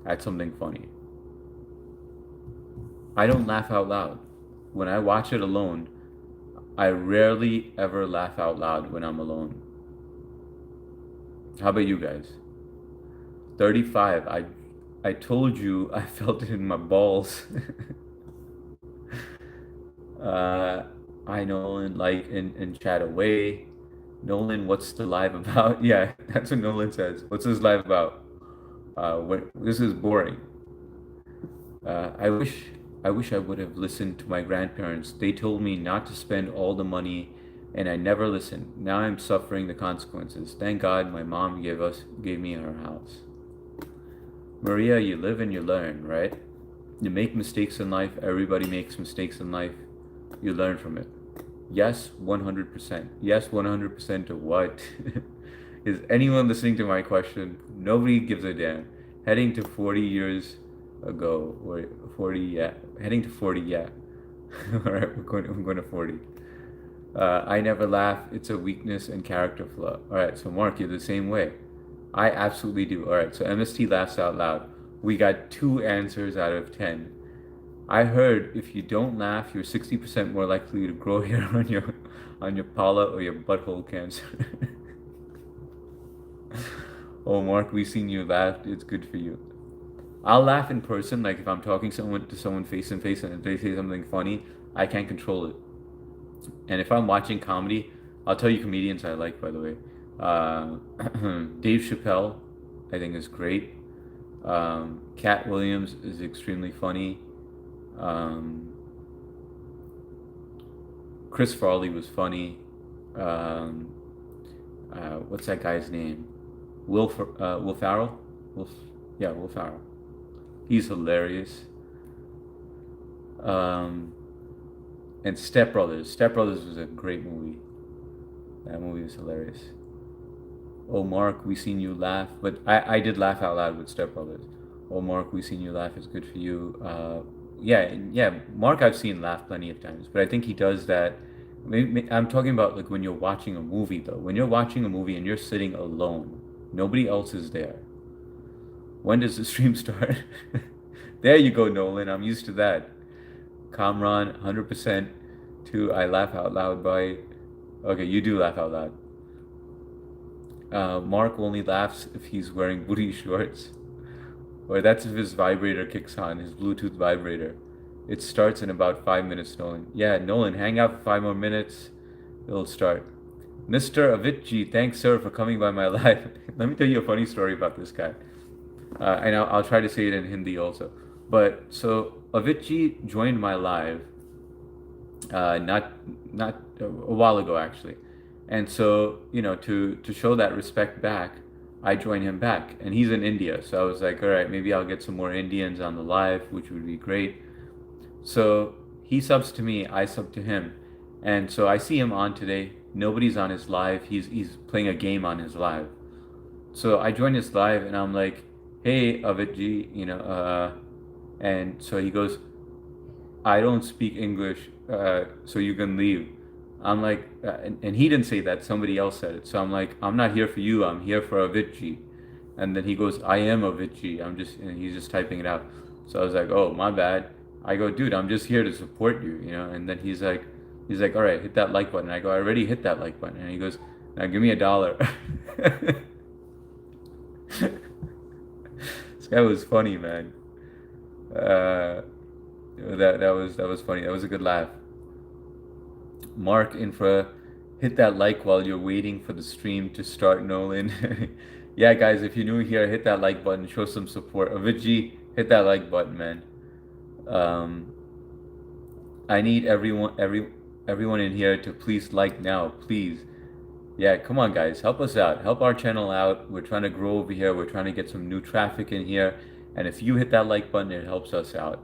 at something funny? I don't laugh out loud. When I watch it alone, I rarely ever laugh out loud when I'm alone. How about you guys? 35. I told you I felt it in my balls. uh I Nolan like in chat away. Nolan, what's the live about? Yeah, that's what Nolan says. What's this live about? This is boring. Uh, I wish I wish I would have listened to my grandparents. They told me not to spend all the money and I never listened. Now I'm suffering the consequences. Thank God my mom gave me her house. Maria, you live and you learn, right? You make mistakes in life. Everybody makes mistakes in life. You learn from it. Yes, 100%. Yes, 100% to what? Is anyone listening to my question? Nobody gives a damn. Heading to 40 years ago, or 40, yeah. Heading to 40, yeah. All right, I'm going to 40. I never laugh. It's a weakness and character flaw. All right, so Mark, you're the same way. I absolutely do. All right, so MST laughs out loud. We got 2 answers out of 10. I heard if you don't laugh, you're 60% more likely to grow hair on your pala or your butthole cancer. Oh, Mark, we seen you laugh. It's good for you. I'll laugh in person, like if I'm talking to someone face to face and if they say something funny, I can't control it. And if I'm watching comedy, I'll tell you comedians I like, by the way. Uh, Dave Chappelle, I think is great. Cat Williams is extremely funny. Um, Chris Farley was funny. Um, what's that guy's name? Will Farrell? Yeah, Will Farrell. He's hilarious. Um, and Step Brothers. Step Brothers was a great movie. That movie was hilarious. Oh, Mark, we seen you laugh. But I did laugh out loud with Step Brothers. Oh, Mark, we seen you laugh. It's good for you. Yeah. Mark, I've seen laugh plenty of times, but I think he does that. I'm talking about like when you're watching a movie, though. When you're watching a movie and you're sitting alone, nobody else is there. When does the stream start? There you go, Nolan. I'm used to that. Kamran, 100% to I laugh out loud by. Okay, you do laugh out loud. Mark only laughs if he's wearing booty shorts. Or that's if his vibrator kicks on, his Bluetooth vibrator. It starts in about 5 minutes, Nolan. Yeah, Nolan, hang out for 5 more minutes. It'll start. Mr. Avitji, thanks, sir, for coming by my live. Let me tell you a funny story about this guy. And I'll try to say it in Hindi also. But so Avitji joined my live, not a while ago actually, and so to show that respect back, I joined him back, and he's in India, so I was like, all right, maybe I'll get some more Indians on the live, which would be great. So he subs to me, I sub to him, and so I see him on today. Nobody's on his live. He's playing a game on his live. So I joined his live, and I'm like, hey, Avitji, and so he goes, I don't speak English, so you can leave. I'm like, and he didn't say that, somebody else said it. So I'm like, I'm not here for you, I'm here for Avicii. And then he goes, I am Avicii. And he's just typing it out. So I was like, oh, my bad. I go, dude, I'm just here to support you, And then he's like, all right, hit that like button. I go, I already hit that like button. And he goes, now give me $1. This guy was funny, man. Uh, that was funny. That was a good laugh. Mark Infra, hit that like while you're waiting for the stream to start, Nolan. Yeah, guys, if you're new here, hit that like button, show some support. Avicii, hit that like button, man. Um, I need everyone in here to please like now, please. Yeah, come on, guys, help us out. Help our channel out. We're trying to grow over here. We're trying to get some new traffic in here. And if you hit that like button, it helps us out.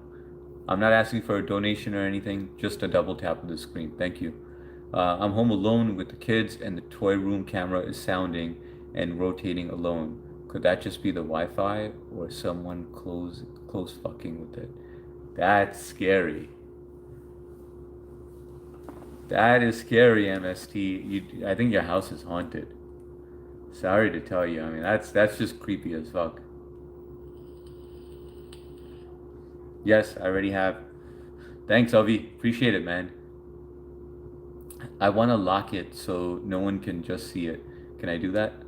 I'm not asking for a donation or anything, just a double tap of the screen. Thank you. I'm home alone with the kids and the toy room camera is sounding and rotating alone. Could that just be the Wi-Fi or someone close fucking with it? That's scary. That is scary, MST. I think your house is haunted. Sorry to tell you. I mean, that's just creepy as fuck. Yes, I already have. Thanks, Avi. Appreciate it, man. I want to lock it so no one can just see it. Can I do that?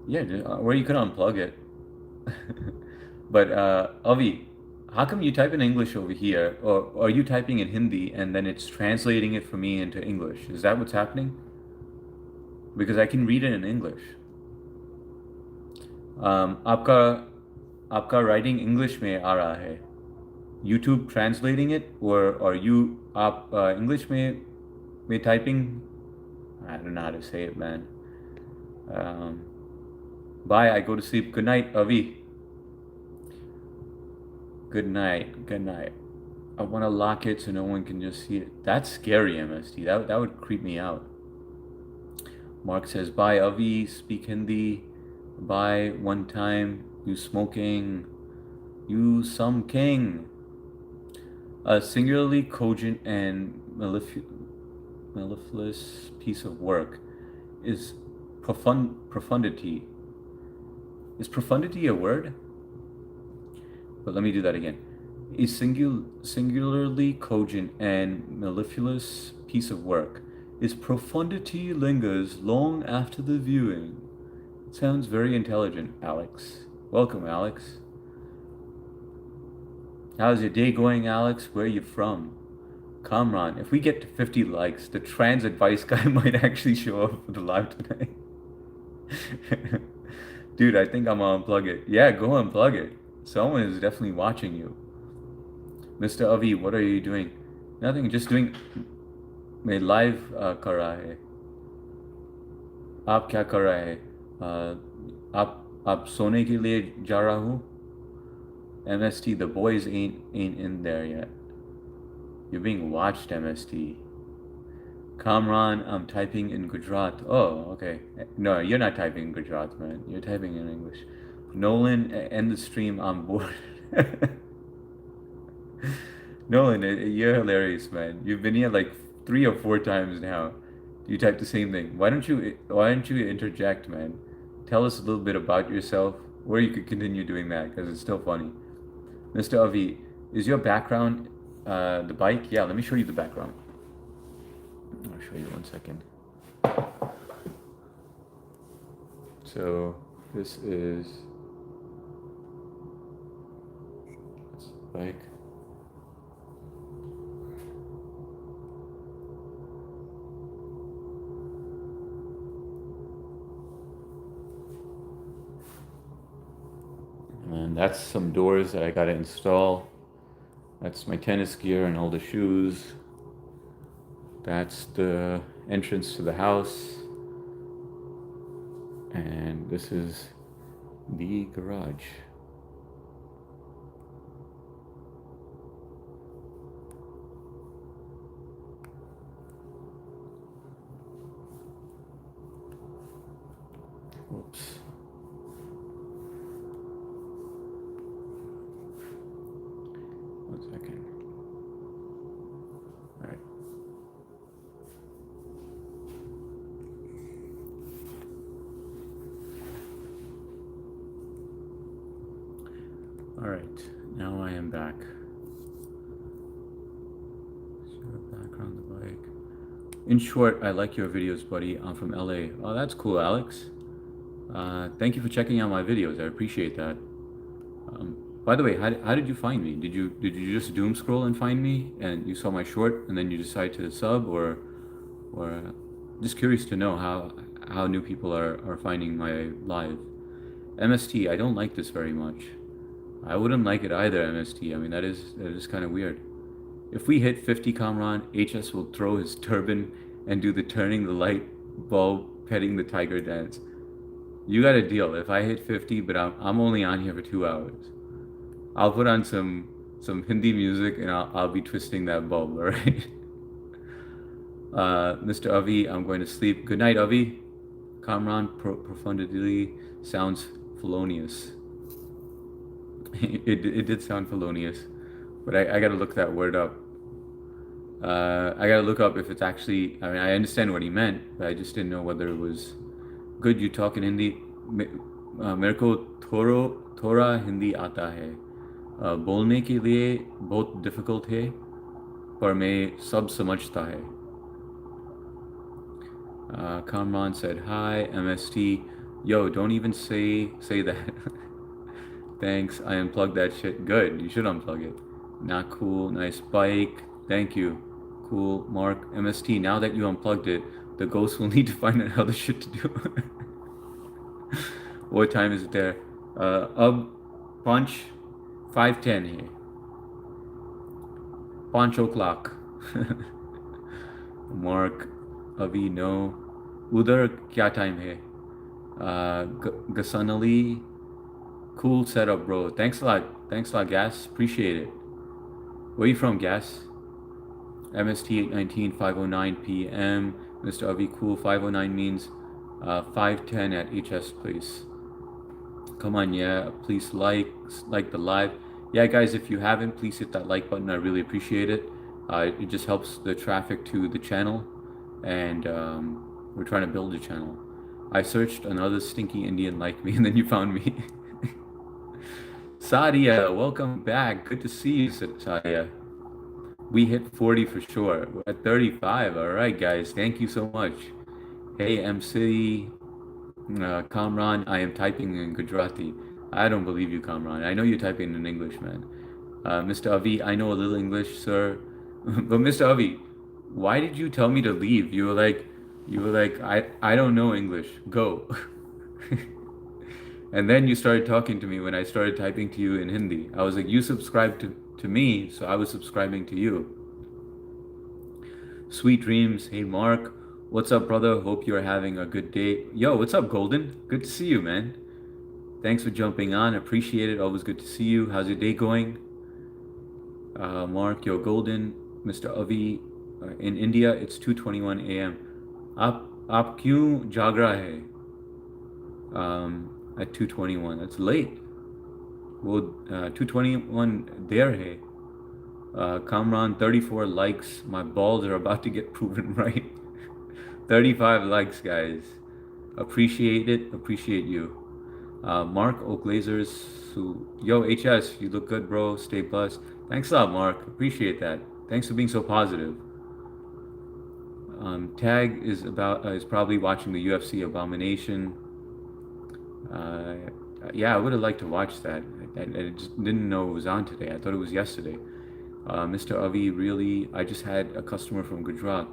Yeah, or you could unplug it. But Avi, how come you type in English over here, or are you typing in Hindi and then it's translating it for me into English? Is that what's happening? Because I can read it in English. आपका आपका writing English में आ रहा है. YouTube translating it, or you आप English में typing? I don't know how to say it, man. Bye. I go to sleep. Good night, Avi. Good night. Good night. I want to lock it so no one can just see it. That's scary, MST. That would creep me out. Mark says, bye, Avi. Speak Hindi. Bye. One time. You smoking. You some king. A singularly cogent and mellifluous piece of work is profundity. Is profundity a word? But let me do that again. A singularly cogent and mellifluous piece of work is profundity lingers long after the viewing. It sounds very intelligent, Alex. Welcome, Alex. How's your day going, Alex? Where are you from? Kamran, if we get to 50 likes, the trans advice guy might actually show up for the live tonight. Dude, I think I'm gonna unplug it. Yeah, go unplug it. Someone is definitely watching you. Mr. Avi, what are you doing? Nothing, just doing मैं live कर रहा है. आप क्या कर रहे हैं? आप सोने के लिए जा रहा हूँ. MST, the boys ain't in there yet. You're being watched, MST. Kamran, I'm typing in Gujarat. Oh, okay. No, you're not typing in Gujarat, man. You're typing in English. Nolan, end the stream. I'm bored. Nolan, you're hilarious, man. You've been here like 3 or 4 times now. You type the same thing. Why don't you interject, man? Tell us a little bit about yourself, or you could continue doing that because it's still funny. Mr. Avi, is your background the bike? Yeah, let me show you the background. I'll show you 1 second. So this is the bike. And that's some doors that I gotta install. That's my tennis gear and all the shoes. That's the entrance to the house. And this is the garage. Whoops. One second. All right. All right, now I am back. Back on the bike. In short, I like your videos, buddy. I'm from LA. Oh, that's cool, Alex. Thank you for checking out my videos. I appreciate that. By the way, how did you find me? Did you just doom scroll and find me, and you saw my short, and then you decide to sub, or just curious to know how new people are finding my live. MST, I don't like this very much. I wouldn't like it either, MST. I mean, that is kind of weird. If we hit 50, Kamran, HS will throw his turban and do the turning the light bulb, petting the tiger dance. You got a deal. If I hit 50, but I'm only on here for 2 hours. I'll put on some Hindi music and I'll be twisting that bulb, all right? Mr. Avi, I'm going to sleep. Good night, Avi. Kamran, profundity sounds felonious. It did sound felonious, but I gotta look that word up. I gotta look up if it's actually. I mean, I understand what he meant, but I just didn't know whether it was good. You talk in Hindi. मेरे को थोड़ा हिंदी आता है. बोलने के लिए बहुत difficult है, पर मैं सब समझता है. Kamran said hi. MST, yo, don't even say that. Thanks. I unplugged that shit. Good. You should unplug it. Not cool. Nice bike. Thank you. Cool. Mark. MST, now that you unplugged it, the ghost will need to find out other shit to do. What time is it there? Ab Punch 5:10 here. 5 o'clock. Mark. Avi, no. Udhar, kya time hai? Gasan Ali. Cool setup, bro. Thanks a lot. Thanks a lot, Gas. Appreciate it. Where are you from, Gas? MST 819, 5:09 p.m. Mr. Avi, cool. 5:09 means 5:10 at HS Place. Come on, yeah. Please like the live. Yeah, guys, if you haven't, please hit that like button. I really appreciate it. It just helps the traffic to the channel, and we're trying to build a channel. I searched another stinky Indian like me, and then you found me. Sadia, welcome back. Good to see you, Sadia. We hit 40 for sure. We're at 35. All right, guys. Thank you so much. Hey, MC. Kamran, I am typing in Gujarati. I don't believe you, Kamran. I know you're typing in English, man. Mr. Avi, I know a little English, sir. But Mr. Avi, why did you tell me to leave? You were like, I don't know English. Go. And then you started talking to me when I started typing to you in Hindi. I was like, you subscribed to me, so I was subscribing to you. Sweet dreams. Hey, Mark. What's up, brother? Hope you're having a good day. Yo, what's up, Golden? Good to see you, man. Thanks for jumping on. Appreciate it. Always good to see you. How's your day going? Mark, yo, Golden. Mr. Avi, in India, it's 2:21 a.m. आप क्यों जाग रहा है? At 2:21. That's late. Well, 2:21 there है. Kamran, 34 likes. My balls are about to get proven right. 35 likes, guys. Appreciate it. Appreciate you. Mark Oaklazers, yo, HS, you look good, bro. Stay blessed. Thanks a lot, Mark. Appreciate that. Thanks for being so positive. Tag is probably watching the UFC Abomination. Yeah, I would have liked to watch that. I just didn't know it was on today. I thought it was yesterday. Mr. Avi, really, I just had a customer from Gujarat.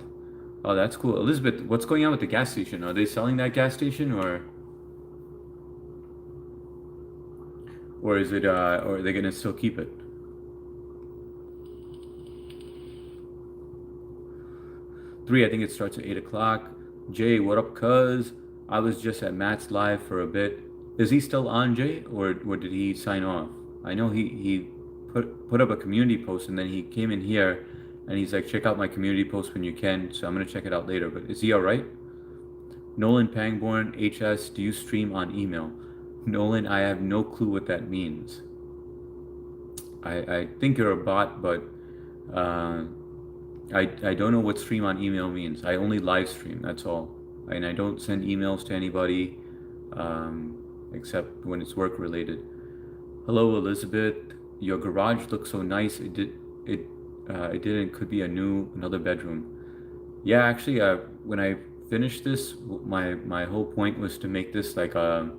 Oh, that's cool. Elizabeth, what's going on with the gas station? Are they selling that gas station, or is it or are they gonna still keep it? I think it starts at 8 o'clock. Jay, what up, cuz? I was just at Matt's live for a bit. Is he still on, Jay, or did he sign off? I know he put up a community post, and then he came in here and he's like, check out my community post when you can. So I'm gonna check it out later. But is he all right? Nolan Pangborn, HS, do you stream on email? Nolan, I have no clue what that means. I think you're a bot, but I don't know what stream on email means. I only live stream, that's all. And I don't send emails to anybody except when it's work related. Hello, Elizabeth. Your garage looks so nice. It didn't. Could be another bedroom. Yeah, actually, when I finished this, my whole point was to make this like a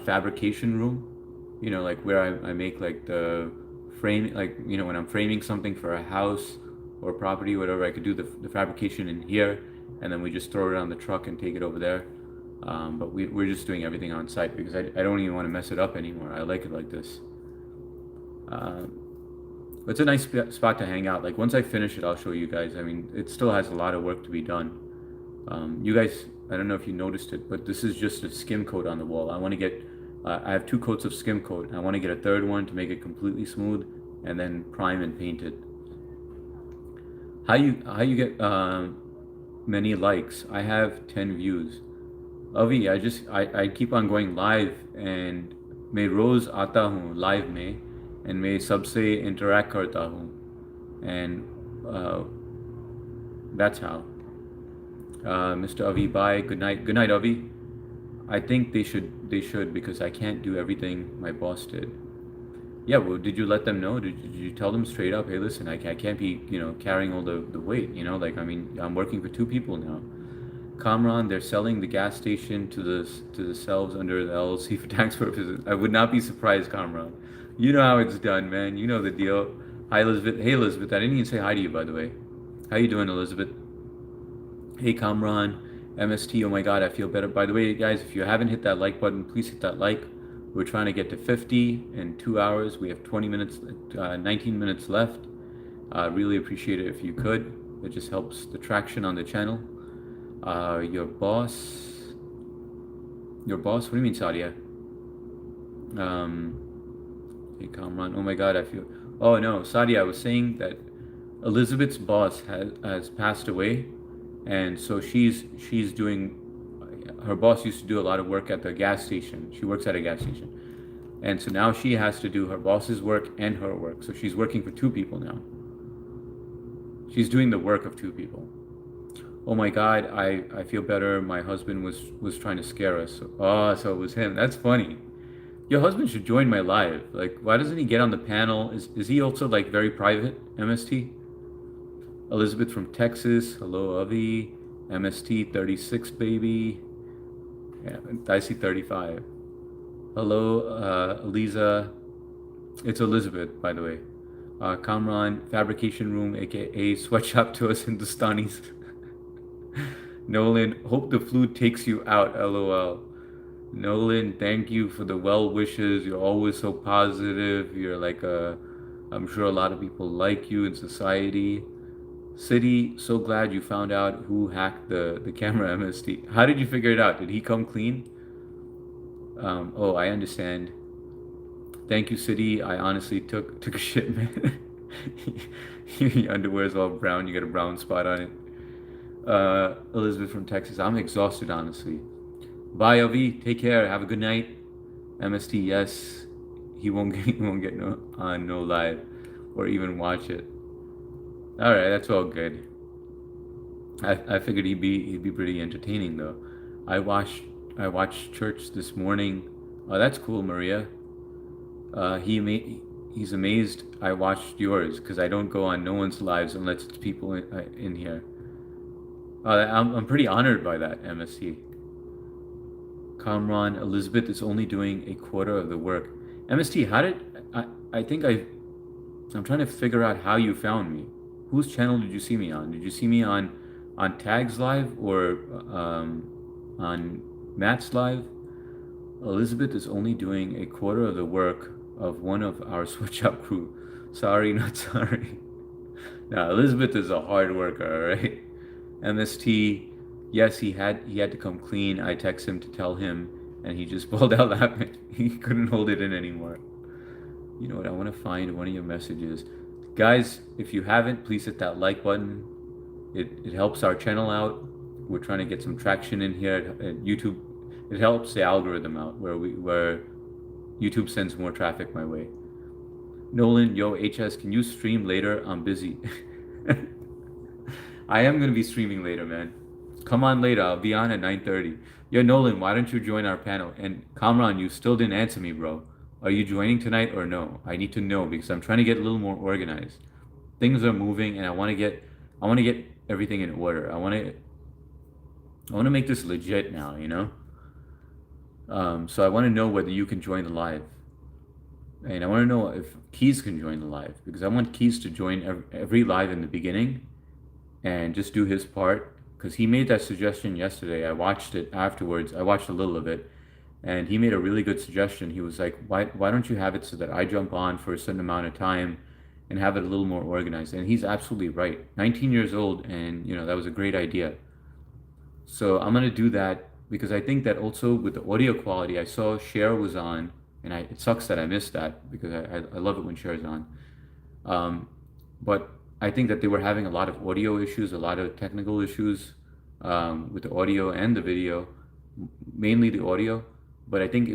fabrication room. You know, like where I make like the frame, like, you know, when I'm framing something for a house or property, whatever, I could do the fabrication in here, and then we just throw it on the truck and take it over there. But we're just doing everything on site because I don't even want to mess it up anymore. I like it like this. It's a nice spot to hang out. Like once I finish it, I'll show you guys. I mean, it still has a lot of work to be done. You guys, I don't know if you noticed it, but this is just a skim coat on the wall. I want to get, I have 2 coats of skim coat. I want to get a 3rd one to make it completely smooth, and then prime and paint it. How you get many likes? I have 10 views. Avi, I keep on going live and मैं रोज आता हूँ live में and मैं सबसे interact करता हूँ and that's how. Mr. Avi, bye. Good night. Good night, Avi. I think they should because I can't do everything my boss did. Yeah, well, did you let them know? Did you tell them straight up, hey, listen, I can't be, carrying all the weight, like, I mean, I'm working for two people now. Kamran, they're selling the gas station to the selves under the LLC for tax purposes. I would not be surprised, Kamran. You know how it's done, man. You know the deal. Hi, Elizabeth. Hey, Elizabeth. I didn't even say hi to you, by the way. How you doing, Elizabeth? Hey, Kamran. MST. Oh my God, I feel better. By the way, guys, if you haven't hit that like button, please hit that like. We're trying to get to 50 in 2 hours. We have 20 minutes, 19 minutes left. Really appreciate it if you could. It just helps the traction on the channel. Your boss. Your boss? What do you mean, Sadia? Hey, Kamran. Oh my God, I feel. Oh no, Sadia. I was saying that Elizabeth's boss has passed away, and so she's doing. Her boss used to do a lot of work at the gas station. She works at a gas station, and so now she has to do her boss's work and her work. So she's working for two people now. She's doing the work of two people. Oh my God, I feel better. My husband was trying to scare us. Oh, so it was him. That's funny. Your husband should join my live. Like, why doesn't he get on the panel? Is he also like very private? MST? Elizabeth from Texas. Hello, Avi. MST 36, baby. Yeah, I see 35. Hello, Eliza. It's Elizabeth, by the way. Kamran, Fabrication Room, aka Sweatshop to us Hindustanis. Nolan, hope the flu takes you out, lol. Nolan, thank you for the well wishes. You're always so positive. You're like I'm sure a lot of people like you in society. City, so glad you found out who hacked the camera MST. How did you figure it out? Did he come clean? Oh, I understand. Thank you, City. I honestly took a shit, man. Your underwear is all brown. You got a brown spot on it. Elizabeth from Texas. I'm exhausted, honestly. Bye, LV. Take care. Have a good night. MST, yes. He won't get no live or even watch it. All right, that's all good. I figured he'd be pretty entertaining though. I watched church this morning. Oh, that's cool, Maria. He's amazed I watched yours because I don't go on no one's lives unless it's people in here. I'm pretty honored by that, MSC. Kamran, Elizabeth is only doing a quarter of the work. MST, how did I think I'm trying to figure out how you found me. Whose channel did you see me on? Did you see me on Tags Live or on Matt's Live? Elizabeth is only doing a quarter of the work of one of our switch up crew. Sorry, not sorry. Now Elizabeth is a hard worker, all right? MST, yes, he had to come clean. I text him to tell him, and he just pulled out laughing. He couldn't hold it in anymore. You know what? I want to find one of your messages, guys. If you haven't, please hit that like button. It helps our channel out. We're trying to get some traction in here at YouTube. It helps the algorithm out where YouTube sends more traffic my way. Nolan, yo, HS, can you stream later? I'm busy. I am gonna be streaming later, man. Come on later. I'll be on at 9:30. Yo, Nolan, why don't you join our panel? And Kamran, you still didn't answer me, bro. Are you joining tonight or no? I need to know because I'm trying to get a little more organized. Things are moving, and I want to get everything in order. I want to make this legit now, you know. So I want to know whether you can join the live, and I want to know if Keys can join the live because I want Keys to join every live in the beginning and just do his part because he made that suggestion yesterday. I watched it afterwards. I watched a little of it, and he made a really good suggestion. He was like, "Why don't you have it so that I jump on for a certain amount of time and have it a little more organized?" And he's absolutely right. 19 years old, and that was a great idea. So I'm gonna do that because I think that also with the audio quality, I saw Cher was on, and it sucks that I missed that because I love it when Cher's on. But I think that they were having a lot of audio issues, a lot of technical issues with the audio and the video. mainly the audio, but I think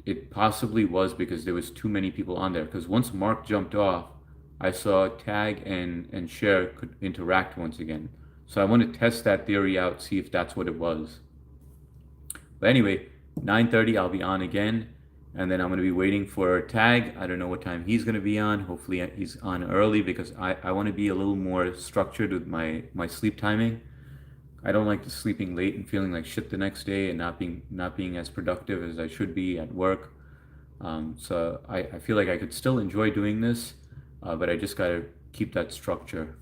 it possibly was because there was too many people on there. Because once Mark jumped off, I saw Tag and Share could interact once again. So I want to test that theory out, see if that's what it was. But anyway, 9:30 I'll be on again, and then I'm gonna be waiting for Tag. I don't know what time he's gonna be on. Hopefully he's on early because I want to be a little more structured with my sleep timing. I don't like just sleeping late and feeling like shit the next day and not being as productive as I should be at work. So I feel like I could still enjoy doing this, but I just gotta keep that structure.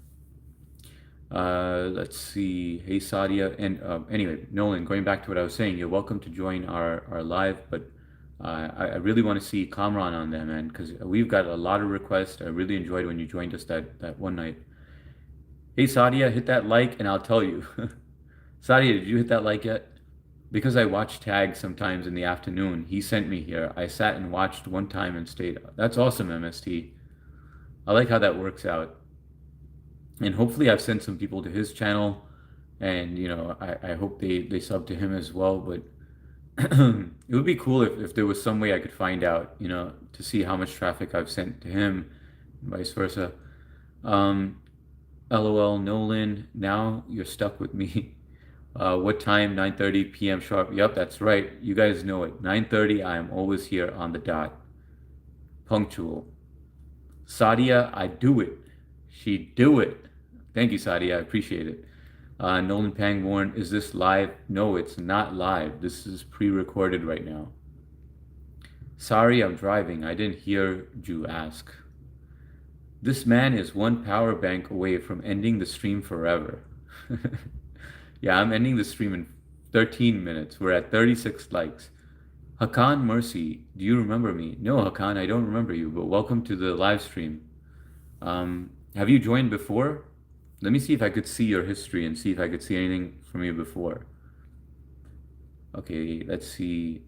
Let's see. Hey, Sadia. And anyway, Nolan, going back to what I was saying, you're welcome to join our live, but I really want to see Kamran on there, man, because we've got a lot of requests. I really enjoyed when you joined us that one night. Hey, Sadia, hit that like and I'll tell you. Sadia, did you hit that like yet? Because I watch Tag sometimes in the afternoon, he sent me here. I sat and watched one time and stayed. That's awesome, MST. I like how that works out. And hopefully I've sent some people to his channel and I hope they sub to him as well. But it would be cool if there was some way I could find out, to see how much traffic I've sent to him, and vice versa. Um, LOL, Nolan, now you're stuck with me. What time? 9:30 p.m. sharp. Yep, that's right. You guys know it. 9:30, I am always here on the dot. Punctual. Sadia, I do it. She do it. Thank you, Sadia. I appreciate it. Nolan Pangborn, is this live? No, it's not live. This is pre-recorded right now. Sorry, I'm driving. I didn't hear you ask. This man is one power bank away from ending the stream forever. Yeah, I'm ending the stream in 13 minutes. We're at 36 likes. Hakan Mercy, do you remember me? No, Hakan, I don't remember you, but welcome to the live stream. Have you joined before? Let me see if I could see your history and see if I could see anything from you before. Okay, let's see.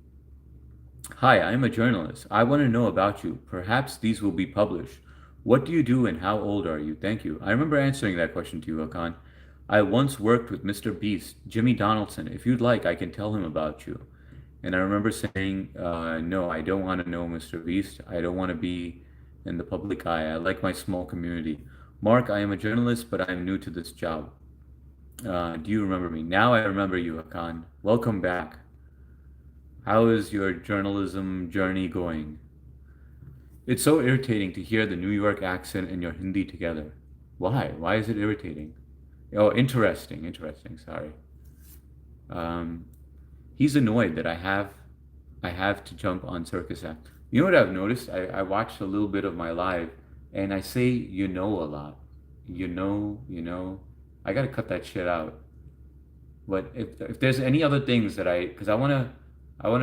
Hi, I'm a journalist. I want to know about you. Perhaps these will be published. What do you do and how old are you? Thank you. I remember answering that question to you, Hakan. I once worked with Mr. Beast, Jimmy Donaldson. If you'd like, I can tell him about you. And I remember saying, no, I don't want to know Mr. Beast. I don't want to be in the public eye. I like my small community. Mark, I am a journalist, but I am new to this job. Do you remember me? Now I remember you, Hakan. Welcome back. How is your journalism journey going? It's so irritating to hear the New York accent and your Hindi together. Why? Why is it irritating? Oh, interesting. Sorry. Um, he's annoyed that I have to jump on Circus Act. You know what I've noticed? I watched a little bit of my live, and I say a lot. I gotta cut that shit out. But if there's any other things because I wanna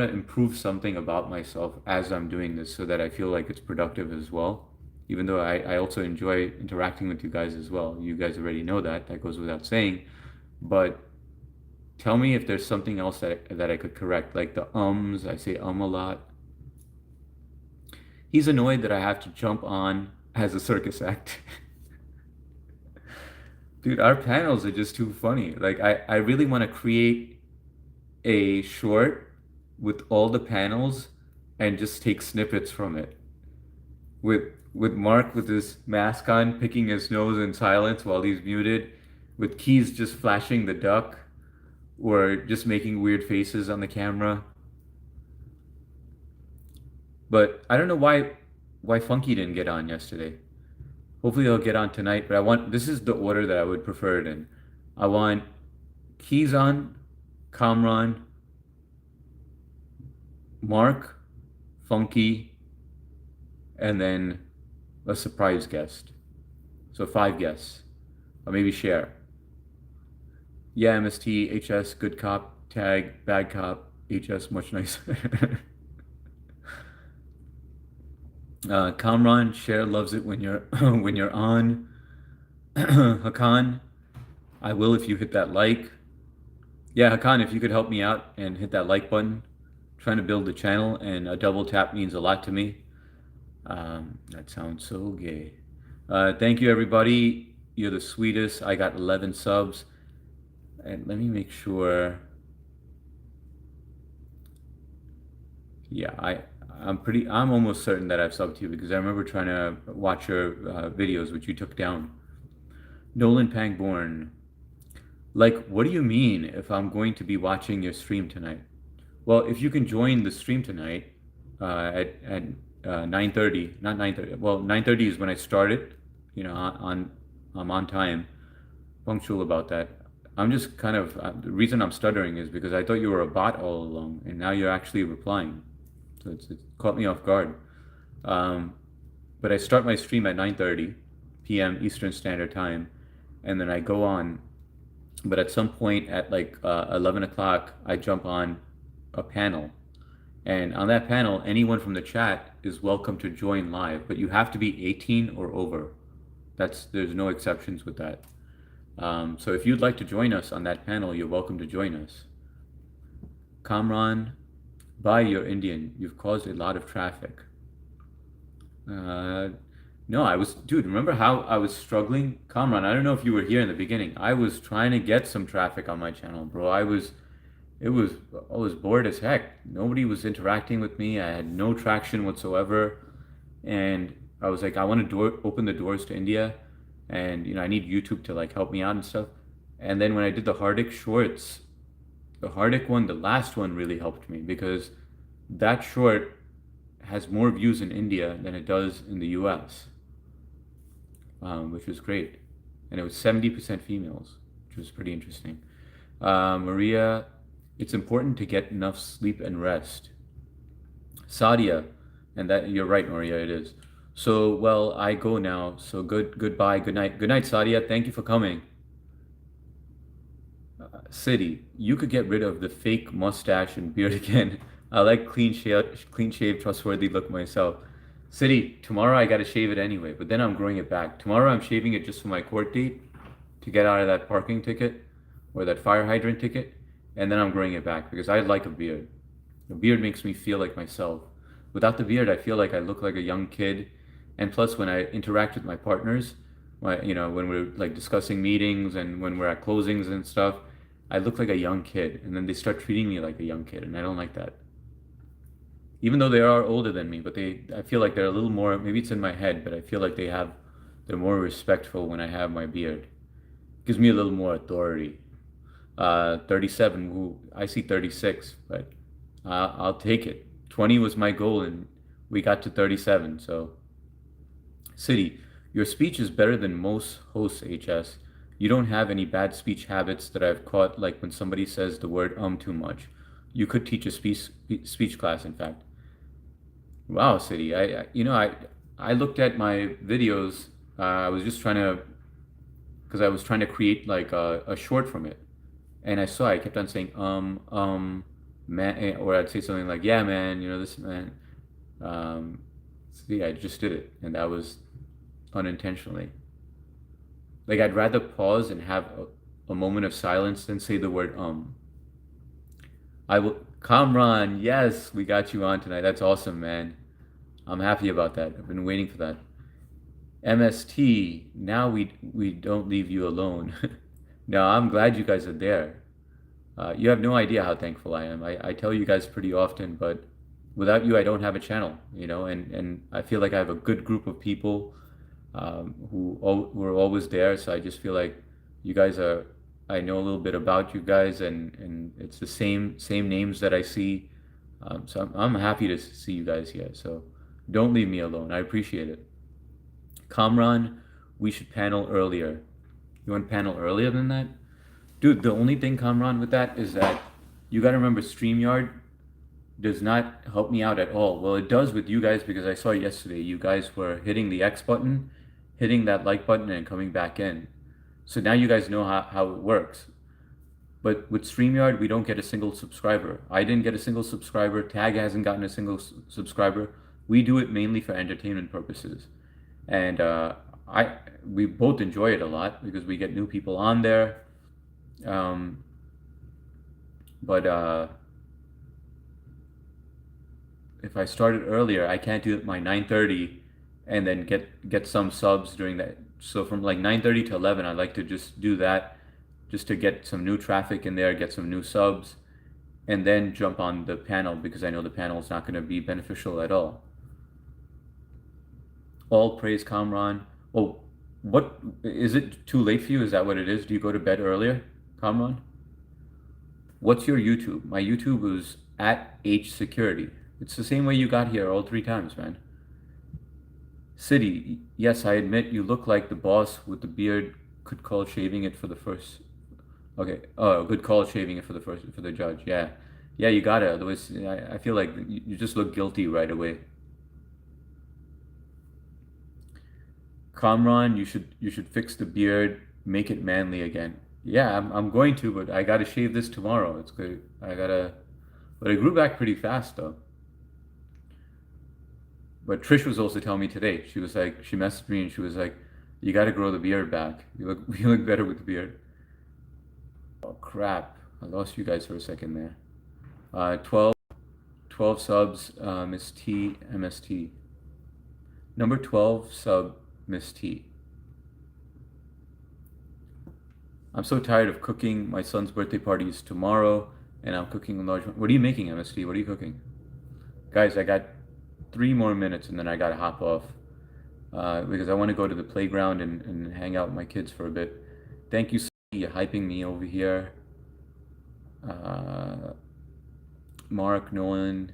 improve something about myself as I'm doing this, so that I feel like it's productive as well. Even though I also enjoy interacting with you guys as well. You guys already know that. That goes without saying. But tell me if there's something else that I could correct, like the ums. I say a lot. He's annoyed that I have to jump on as a circus act. Dude, our panels are just too funny. Like I really want to create a short with all the panels and just take snippets from it. With Mark with his mask on, picking his nose in silence while he's muted, with Keys just flashing the duck or just making weird faces on the camera. But I don't know why Funky didn't get on yesterday. Hopefully he'll get on tonight, but this is the order that I would prefer it in. I want Keys on, Kamran, Mark, Funky, and then a surprise guest. So 5 guests. Or maybe Share. Yeah, MST, HS, good cop, Tag, bad cop, HS, much nicer. Kamran, Share loves it when you're when you're on. Hakan, I will if you hit that like. Yeah, Hakan, if you could help me out and hit that like button. I'm trying to build the channel, and a double tap means a lot to me. That sounds so gay. Thank you, everybody. You're the sweetest. I got 11 subs. And let me make sure. Yeah, I'm almost certain that I've subbed to you because I remember trying to watch your videos, which you took down. Nolan Pangborn, like, what do you mean if I'm going to be watching your stream tonight? Well, if you can join the stream tonight at 9:30, not 9:30. Well, 9:30 is when I started. You know, I'm on time, punctual about that. I'm just kind of the reason I'm stuttering is because I thought you were a bot all along, and now you're actually replying. So it's caught me off guard. Um, but I start my stream at 9:30 p.m. Eastern Standard Time, and then I go on. But at some point at like 11 o'clock, I jump on a panel. And on that panel, anyone from the chat is welcome to join live, but you have to be 18 or over. There's no exceptions with that. So if you'd like to join us on that panel, you're welcome to join us. Kamran, bye, you're Indian. You've caused a lot of traffic. No, dude, remember how I was struggling? Kamran, I don't know if you were here in the beginning. I was trying to get some traffic on my channel, bro. It was, I was bored as heck. Nobody was interacting with me. I had no traction whatsoever. And I was like, I want to open the doors to India. And, I need YouTube to like help me out and stuff. And then when I did the Hardik shorts, the Hardik one, the last one really helped me because that short has more views in India than it does in the US, which was great. And it was 70% females, which was pretty interesting. Maria, it's important to get enough sleep and rest. Sadia, and that you're right, Maria, it is. So, well, I go now. So goodbye, good night. Good night, Sadia. Thank you for coming. City, you could get rid of the fake mustache and beard again. I like clean shave, trustworthy look myself. City, tomorrow I gotta shave it anyway, but then I'm growing it back. Tomorrow I'm shaving it just for my court date to get out of that parking ticket or that fire hydrant ticket, and then I'm growing it back because I like a beard. A beard makes me feel like myself. Without the beard, I feel like I look like a young kid. And plus, when I interact with my partners, when we're like discussing meetings and when we're at closings and stuff, I look like a young kid. And then they start treating me like a young kid, and I don't like that. Even though they are older than me, but I feel like they're a little more, maybe it's in my head, but I feel like they're more respectful when I have my beard. Gives me a little more authority. 37, I see 36, but I'll take it. 20 was my goal, and we got to 37. So, City, your speech is better than most hosts, HS. You don't have any bad speech habits that I've caught, like when somebody says the word too much. You could teach a speech class, in fact. Wow, City. I looked at my videos. I was just trying to, because I was trying to create like a short from it, and I kept on saying man, or I'd say something like, yeah, man, this man. See, I just did it, and that was unintentionally. Like I'd rather pause and have a moment of silence than say the word. I will, Kamran. Yes, we got you on tonight. That's awesome, man. I'm happy about that. I've been waiting for that. MST. Now we don't leave you alone. No, I'm glad you guys are there. You have no idea how thankful I am. I tell you guys pretty often, but without you, I don't have a channel, and I feel like I have a good group of people who are always there. So I just feel like you guys are, I know a little bit about you guys, and it's the same names that I see. So I'm happy to see you guys here. So don't leave me alone. I appreciate it. Kamran, we should panel earlier. You want panel earlier than that? Dude, the only thing, Kamran, with that is that you got to remember StreamYard does not help me out at all. Well, it does with you guys because I saw yesterday you guys were hitting the X button, hitting that like button, and coming back in. So now you guys know how it works. But with StreamYard, we don't get a single subscriber. I didn't get a single subscriber. Tag hasn't gotten a single subscriber. We do it mainly for entertainment purposes. And we both enjoy it a lot because we get new people on there. But if I started earlier, I can't do it by 9:30 and then get some subs during that. So from like 9:30 to 11, I'd like to just do that just to get some new traffic in there, get some new subs, and then jump on the panel because I know the panel is not going to be beneficial at all. All praise Kamran. Oh, what is it too late for you? Is that what it is? Do you go to bed earlier, Kamran? What's your YouTube? My YouTube was at H Security. It's the same way you got here all three times, man. City, yes, I admit you look like the boss with the beard. Could call shaving it for the first. Okay. Oh, good call shaving it for the first for the judge. Yeah, yeah, you got it. Otherwise, I feel like you just look guilty right away. Kamran, you should fix the beard, make it manly again. Yeah, I'm going to, but I gotta shave this tomorrow. It's good. But it grew back pretty fast though. But Trish was also telling me today. She was like, she messaged me and she was like, "You gotta grow the beard back. You look better with the beard." Oh crap! I lost you guys for a second there. 12 subs, Miss T, MST. Number 12 sub, Miss T. I'm so tired of cooking. My son's birthday party is tomorrow, and I'm cooking a large. What are you making, MST? What are you cooking? Guys, I got 3 more minutes and then I gotta hop off because I want to go to the playground and hang out with my kids for a bit. Thank you, you're hyping me over here. Uh, Mark, Nolan,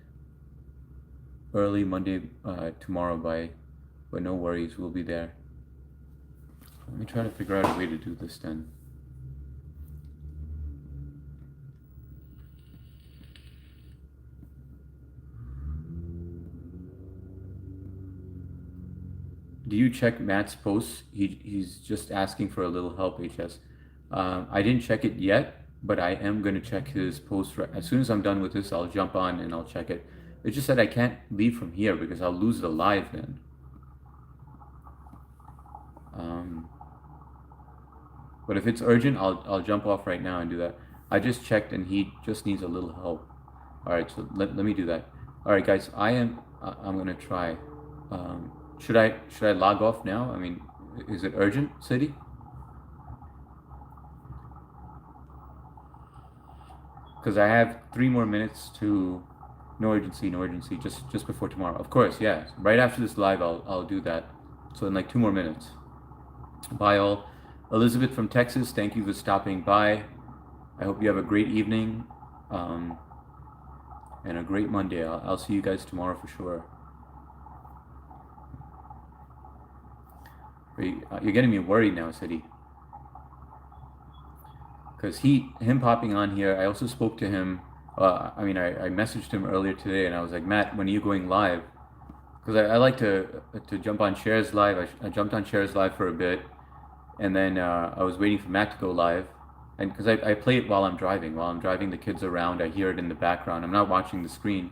early Monday tomorrow but no worries, we'll be there. Let me try to figure out a way to do this then. Do you check Matt's posts? He's just asking for a little help, HS. I didn't check it yet, but I am going to check his post. As soon as I'm done with this, I'll jump on and I'll check it. It's just that I can't leave from here because I'll lose the live then. But if it's urgent, I'll jump off right now and do that. I just checked and he just needs a little help. All right, so let me do that. All right, guys, I'm gonna try. Should I log off now? I mean, is it urgent, City? Because I have 3 more minutes to. No urgency, no urgency. Just before tomorrow. Of course, yeah. Right after this live, I'll do that. So in like 2 more minutes. Bye all. Elizabeth from Texas, thank you for stopping by. I hope you have a great evening and a great Monday. I'll see you guys tomorrow for sure. You're getting me worried now, City. Because him popping on here, I also spoke to him. I messaged him earlier today and I was like, Matt, when are you going live? Because I like to jump on Shares Live. I jumped on Shares Live for a bit. And then I was waiting for Matt to go live. And because I play it while I'm driving. While I'm driving the kids around, I hear it in the background. I'm not watching the screen,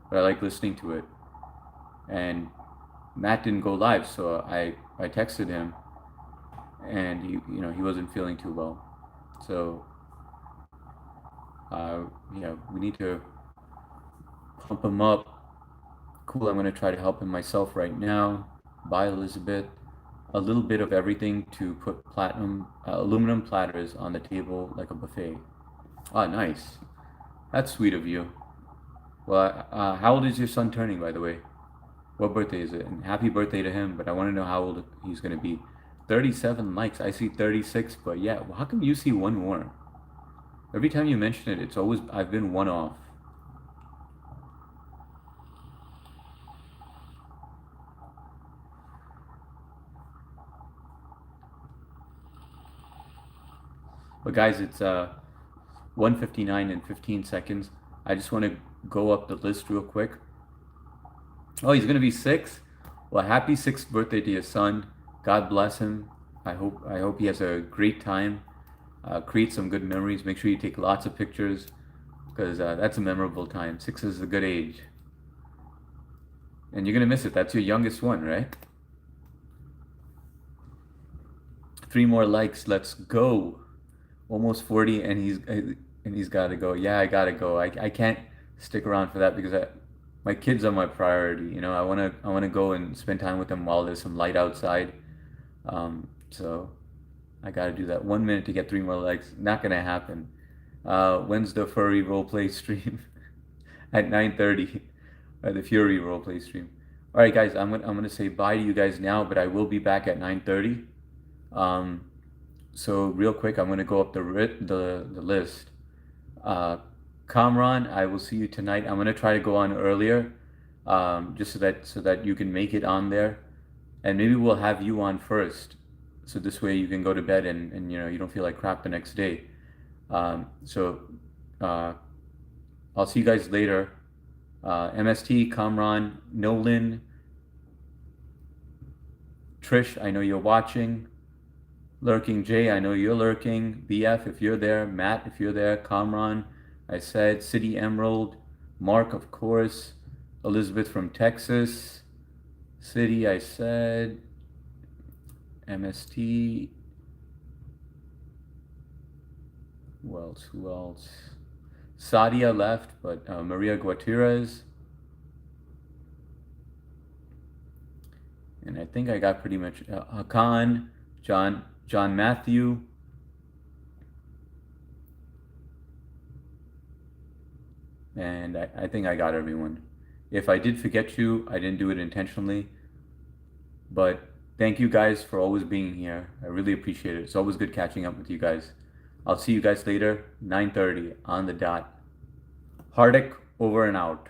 but I like listening to it. And Matt didn't go live, so I texted him, and he wasn't feeling too well. So we need to pump him up. Cool, I'm gonna try to help him myself right now. Bye, Elizabeth. A little bit of everything to put aluminum platters on the table like a buffet. Ah, nice. That's sweet of you. Well, how old is your son turning, by the way? What birthday is it? And happy birthday to him, but I want to know how old he's going to be. 37 likes. I see 36, but yeah, well, how come you see one more? Every time you mention it, it's always, I've been one off. But guys, it's 1:59 and 15 seconds. I just want to go up the list real quick. Oh, he's gonna be 6. Well, happy 6th birthday to your son. God bless him. I hope he has a great time. Create some good memories. Make sure you take lots of pictures because that's a memorable time. 6 is a good age, and you're gonna miss it. That's your youngest one, right? 3 more likes. Let's go. Almost 40, and he's got to go. Yeah, I gotta go. I can't stick around for that because my kids are my priority. I wanna go and spend time with them while there's some light outside. So I gotta do that. 1 minute to get 3 more likes. Not gonna happen. When's the furry roleplay stream? At 9:30. The Fury roleplay stream. All right, guys, I'm gonna say bye to you guys now, but I will be back at 9:30. Um, so real quick, I'm gonna go up the list. Uh, Kamran, I will see you tonight. I'm gonna try to go on earlier, just so that you can make it on there, and maybe we'll have you on first, so this way you can go to bed and you don't feel like crap the next day. So uh, I'll see you guys later. MST, Kamran, Nolan, Trish, I know you're watching. Lurking Jay, I know you're lurking. BF, if you're there. Matt, if you're there. Kamran, I said. City Emerald. Mark, of course. Elizabeth from Texas. City, I said. MST. Who else? Who else? Sadia left, but Maria Gutierrez. And I think I got pretty much Hakan, John Matthew. And I think I got everyone. If I did forget you, I didn't do it intentionally. But thank you guys for always being here. I really appreciate it. It's always good catching up with you guys. I'll see you guys later, 9:30 on the dot. Hardik, over and out.